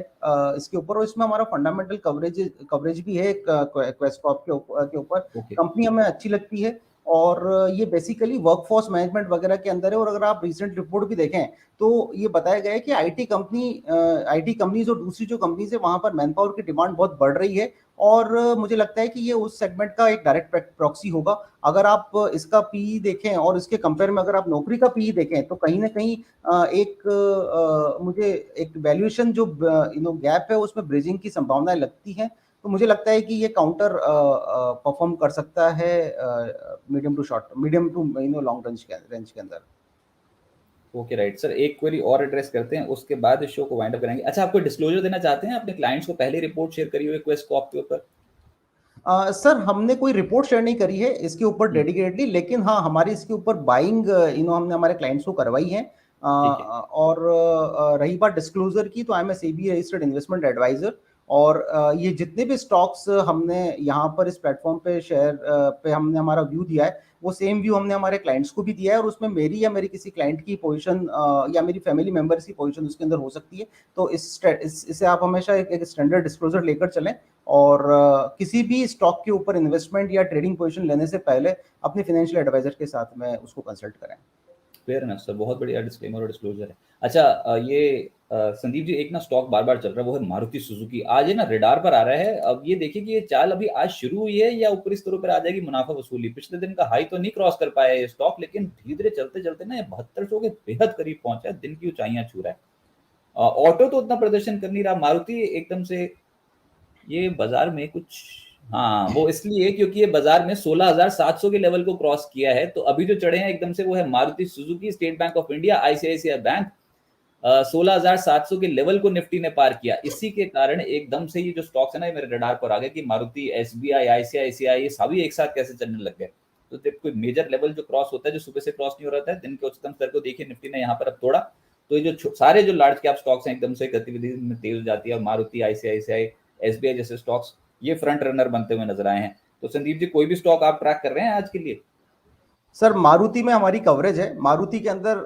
इसके ऊपर, और इसमें हमारा फंडामेंटल कवरेज भी है क्वेस्ट कॉप के ऊपर। ओके। कंपनी हमें अच्छी लगती है और ये बेसिकली वर्कफोर्स मैनेजमेंट वगैरह के अंदर है। और अगर आप रिसेंट रिपोर्ट भी देखें तो ये बताया गया है कि आईटी कंपनीज और दूसरी जो कंपनीज है वहां पर मैन पावर की डिमांड बहुत बढ़ रही है। और मुझे लगता है कि ये उस सेगमेंट का एक डायरेक्ट प्रॉक्सी होगा। अगर आप इसका पीई देखें और इसके कंपेयर में अगर आप नौकरी का पीई देखें तो कहीं ना कहीं मुझे एक वैल्यूएशन जो गैप है उसमें ब्रिजिंग की संभावनाएं लगती हैं। तो मुझे लगता है कि ये काउंटर परफॉर्म कर सकता है मीडियम टू लॉन्ग रेंज के अंदर। ओके राइट सर, एक क्वेरी और एड्रेस करते हैं, उसके बाद इस शो को वाइंड अप करेंगे। अच्छा, आप कोई डिस्क्लोजर देना चाहते हैं अपने क्लाइंट्स को? पहले रिपोर्ट शेयर करी हुई क्वेस्ट कॉप के ऊपर? सर हमने कोई रिपोर्ट शेयर नहीं करी है इसके ऊपर हम्म, डेडिकेटली, लेकिन हाँ हमारी इसके ऊपर बाइंग हमने हमारे क्लाइंट्स को करवाई है। ठीक है। और रही बात डिस्क्लोजर की, तो I am a SEBI registered investment adviser. और ये जितने भी स्टॉक्स हमने यहाँ पर इस प्लेटफॉर्म पे शेयर पे हमने हमारा व्यू दिया है, वो सेम व्यू हमने हमारे क्लाइंट्स को भी दिया है। और उसमें मेरी या मेरी किसी क्लाइंट की पोजीशन या मेरी फैमिली मेंबर्स की पोजीशन उसके अंदर हो सकती है। तो इसे आप हमेशा एक स्टैंडर्ड डिस्क्लोजर लेकर चलें। और किसी भी स्टॉक के ऊपर इन्वेस्टमेंट या ट्रेडिंग पोजीशन लेने से पहले अपने फाइनेंशियल एडवाइजर के साथ में उसको कंसल्ट करें। फेयर एनफ सर, बहुत बढ़िया डिस्क्लेमर और डिस्क्लोजर है। अच्छा, संदीप जी, एक ना स्टॉक बार बार चल रहा है, वो है मारुति सुजुकी। आज ये ना रेडार पर आ रहा है। अब ये देखिए कि ये चाल अभी आज शुरू हुई है या ऊपरी स्तरों पर आ जाएगी मुनाफा वसूली। पिछले दिन का हाई तो नहीं क्रॉस कर पाया ये स्टॉक, लेकिन धीरे धीरे चलते चलते ना ये 7200 के बेहद करीब पहुंचा है, दिन की ऊंचाइयां छू रहा है। ऑटो तो उतना प्रदर्शन कर नहीं रहा, मारुति एकदम से ये बाजार में कुछ, हाँ वो इसलिए क्योंकि ये बाजार में 16,700 के लेवल को क्रॉस किया है। तो अभी जो चढ़े हैं एकदम से वो है Maruti Suzuki, state bank of India, ICICI bank. 16,700 के लेवल को निफ्टी ने पार किया। इसी के कारण एकदम से ये जो स्टॉक्स है ना, ये मेरे रडार पर आ गए कि मारुति, एसबीआई, आईसीआईसीआई, ये सभी एक साथ कैसे चलने लग गए। तो जब कोई मेजर लेवल जो क्रॉस होता है, जो सुबह से क्रॉस नहीं हो रहा था, दिन के उच्चतम स्तर को देखिए निफ्टी ने यहाँ पर अब तोड़ा। तो ये जो सारे जो लार्ज कैप स्टॉक्स हैं एकदम से गतिविधि में तेज हो जाती है। मारुति, आईसीआईसीआई, एसबीआई जैसे स्टॉक्स ये फ्रंट रनर बनते हुए नजर आए हैं। तो संदीप जी, कोई भी स्टॉक आप ट्रैक कर रहे हैं आज के लिए? सर मारुति में हमारी कवरेज है। मारुति के अंदर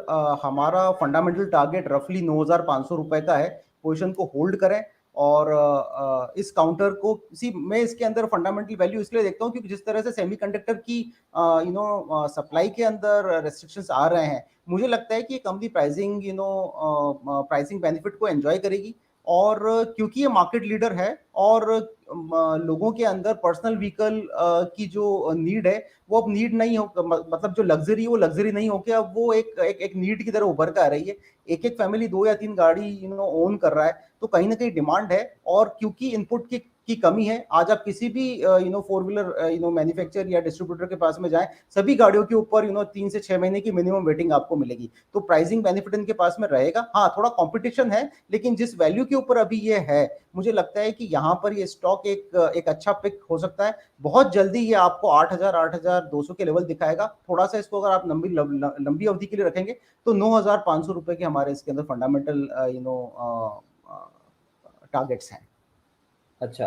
हमारा फंडामेंटल टारगेट रफली 9,500 रुपए का है। पोजीशन को होल्ड करें। और इस काउंटर को मैं इसके अंदर फंडामेंटल वैल्यू इसलिए देखता हूं क्योंकि जिस तरह से सेमीकंडक्टर की सप्लाई के अंदर रेस्ट्रिक्शंस आ रहे हैं, मुझे लगता है कि ये कंपनी प्राइसिंग बेनिफिट को एंजॉय करेगी। और क्योंकि ये मार्केट लीडर है और लोगों के अंदर पर्सनल व्हीकल की जो नीड है वो अब नीड नहीं हो, मतलब जो लग्जरी है वो लग्जरी नहीं होके अब वो एक नीड की तरह उभर कर आ रही है। एक एक फैमिली 2 या 3 गाड़ी ओन कर रहा है, तो कहीं ना कहीं डिमांड है। और क्योंकि इनपुट की कमी है, आज आप किसी भी फोर व्हीलर मैन्युफैक्चर या डिस्ट्रीब्यूटर के पास में जाएं, सभी गाड़ियों के ऊपर 3 से 6 महीने की मिनिमम वेटिंग आपको मिलेगी। तो प्राइसिंग बेनिफिट इनके पास में रहेगा। हाँ थोड़ा कंपटीशन है, लेकिन जिस वैल्यू के ऊपर अभी ये है, मुझे लगता है कि यहाँ पर ये स्टॉक एक अच्छा पिक हो सकता है। बहुत जल्दी ये आपको 8,200 के लेवल दिखाएगा। थोड़ा सा इसको अगर आप लंबी अवधि के लिए रखेंगे तो 9,500 रुपए के हमारे इसके अंदर फंडामेंटल टारगेट्स हैं। अच्छा,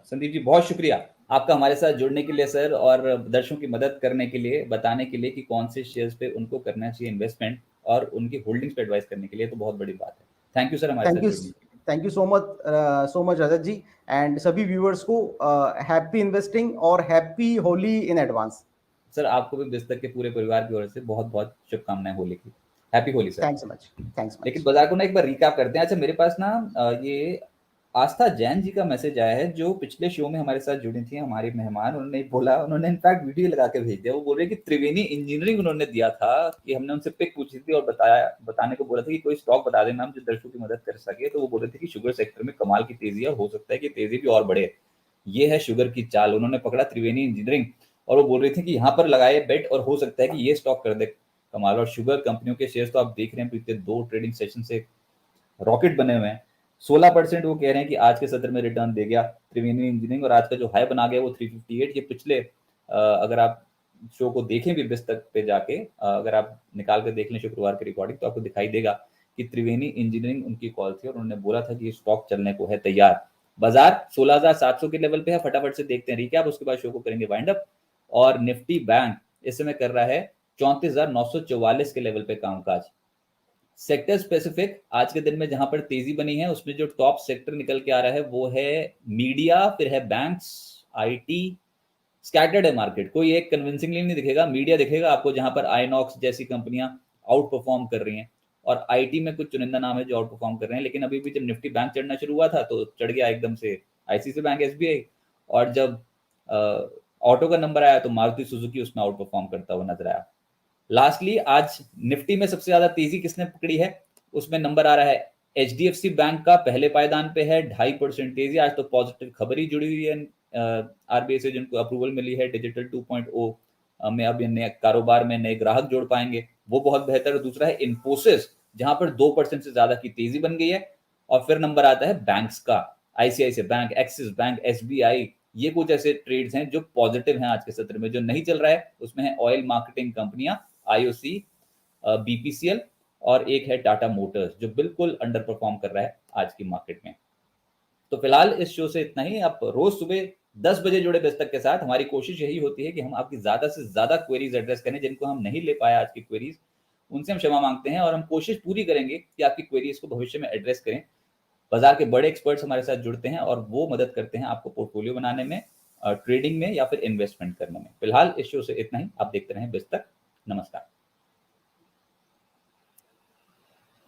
संदीप जी बहुत शुक्रिया आपका हमारे साथ जुड़ने के लिए सर, और दर्शकों की मदद करने के लिए, बताने के लिए कि कौन से शेयर्स पे उनको करना चाहिए इन्वेस्टमेंट, और उनकी होल्डिंग्स पे एडवाइस करने के लिए। तो बहुत बड़ी बात है। थैंक यू सर हमारे थैंक साथ यू। जुड़ने के लिए। Thank you so much Rajat ji. And सभी व्यूअर्स को हैप्पी इन्वेस्टिंग और happy Holi in advance. Sir आपको भी बिस्तर के पूरे परिवार की ओर से बहुत बहुत शुभकामनाएं होली की। Happy Holi sir. Thanks much. Thanks लेकिन मच। बाजार को ना एक बार रिकैप करते हैं। अच्छा, मेरे पास ना ये आस्था जैन जी का मैसेज आया है, जो पिछले शो में हमारे साथ जुड़ी थी, हमारी मेहमान। उन्होंने बोला, उन्होंने इनफैक्ट वीडियो लगा के भेज दिया। वो बोल रहे कि त्रिवेणी इंजीनियरिंग उन्होंने दिया था, कि हमने उनसे पिक पूछी थी और बताने को बोला था कि कोई स्टॉक बता देना हम जो दर्शकों की मदद कर सके। तो वो बोल रहे थे कि शुगर सेक्टर में कमाल की तेजी है, हो सकता है कि तेजी भी और बढ़े। ये है शुगर की चाल। उन्होंने पकड़ा त्रिवेणी इंजीनियरिंग, और वो बोल रही थी कि यहाँ पर लगाए बेट, और हो सकता है कि ये स्टॉक कर दे कमाल। और शुगर कंपनियों के शेयर्स तो आप देख रहे हैं, बीते 2 ट्रेडिंग सेशन से रॉकेट बने हुए हैं। 16% वो कह रहे हैं कि आज के सत्र में रिटर्न दे गया त्रिवेणी इंजीनियरिंग, और आज का जो हाई बना गया वो 358। ये पिछले अगर आप शो को देखें भी बिस्तक पे जाके, अगर आप निकाल कर देख लें शुक्रवार की रिकॉर्डिंग, तो आपको दिखाई देगा कि त्रिवेणी इंजीनियरिंग उनकी कॉल थी और उन्होंने बोला था कि ये स्टॉक चलने को है तैयार। बाजार 16,700 के लेवल पे है, फटाफट से देखते हैं रिकैप, उसके बाद शो को करेंगे वाइंड अप। और निफ्टी बैंक इस समय कर रहा है 34,944 के लेवल पे कामकाज। सेक्टर स्पेसिफिक आज के दिन में जहां पर तेजी बनी है, उसमें जो टॉप सेक्टर निकल के आ रहा है वो है मीडिया, फिर है बैंक्स, आईटी। स्कैटर्ड है मार्केट, कोई एक कन्विंसिंगली नहीं दिखेगा। मीडिया दिखेगा आपको जहां पर आईनॉक्स जैसी कंपनियां आउट परफॉर्म कर रही हैं, और आईटी में कुछ चुनिंदा नाम है जो आउट परफॉर्म कर रहे हैं। लेकिन अभी भी जब निफ्टी बैंक चढ़ना शुरू हुआ था तो चढ़ गया एकदम से आईसीआईसीआई बैंक, एसबीआई। और जब ऑटो का नंबर आया तो मारुति सुजुकी उसमें आउट परफॉर्म करता हुआ नजर आया। लास्टली आज निफ्टी में सबसे ज्यादा तेजी किसने पकड़ी है, उसमें नंबर आ रहा है एचडीएफसी बैंक का, पहले पायदान पे है 2.5% तेजी। आज तो पॉजिटिव खबर ही जुड़ी हुई है आरबीआई से, जिनको अप्रूवल मिली है डिजिटल 2.0 में, अब नए कारोबार में नए ग्राहक जोड़ पाएंगे, वो बहुत बेहतर है। दूसरा है इन्फोसिस, जहां पर 2% से ज्यादा की तेजी बन गई है। और फिर नंबर आता है बैंक्स का, ICICI bank, axis bank, SBI. ये कुछ ऐसे ट्रेड्स हैं जो पॉजिटिव हैं आज के सत्र में। जो नहीं चल रहा है उसमें है ऑयल मार्केटिंग कंपनियां, आईओसी, बीपीसीएल, और एक है टाटा मोटर्स जो बिल्कुल अंडर परफॉर्म कर रहा है आज की मार्केट में। तो फिलहाल इस शो से इतना ही। आप रोज सुबह 10 बजे जुड़े दस्तक के साथ। हमारी कोशिश यही होती है कि हम आपकी ज्यादा से ज्यादा क्वेरीज एड्रेस करें। जिनको हम नहीं ले पाए आज की क्वेरीज, उनसे हम क्षमा मांगते हैं, और हम कोशिश पूरी करेंगे कि आपकी क्वेरीज को भविष्य में एड्रेस करें। बाजार के बड़े एक्सपर्ट्स हमारे साथ जुड़ते हैं और वो मदद करते हैं आपको पोर्टफोलियो बनाने में, ट्रेडिंग में या फिर इन्वेस्टमेंट करने में। फिलहाल इस शो से इतना ही। आप देखते रहें बिस्तक। नमस्कार।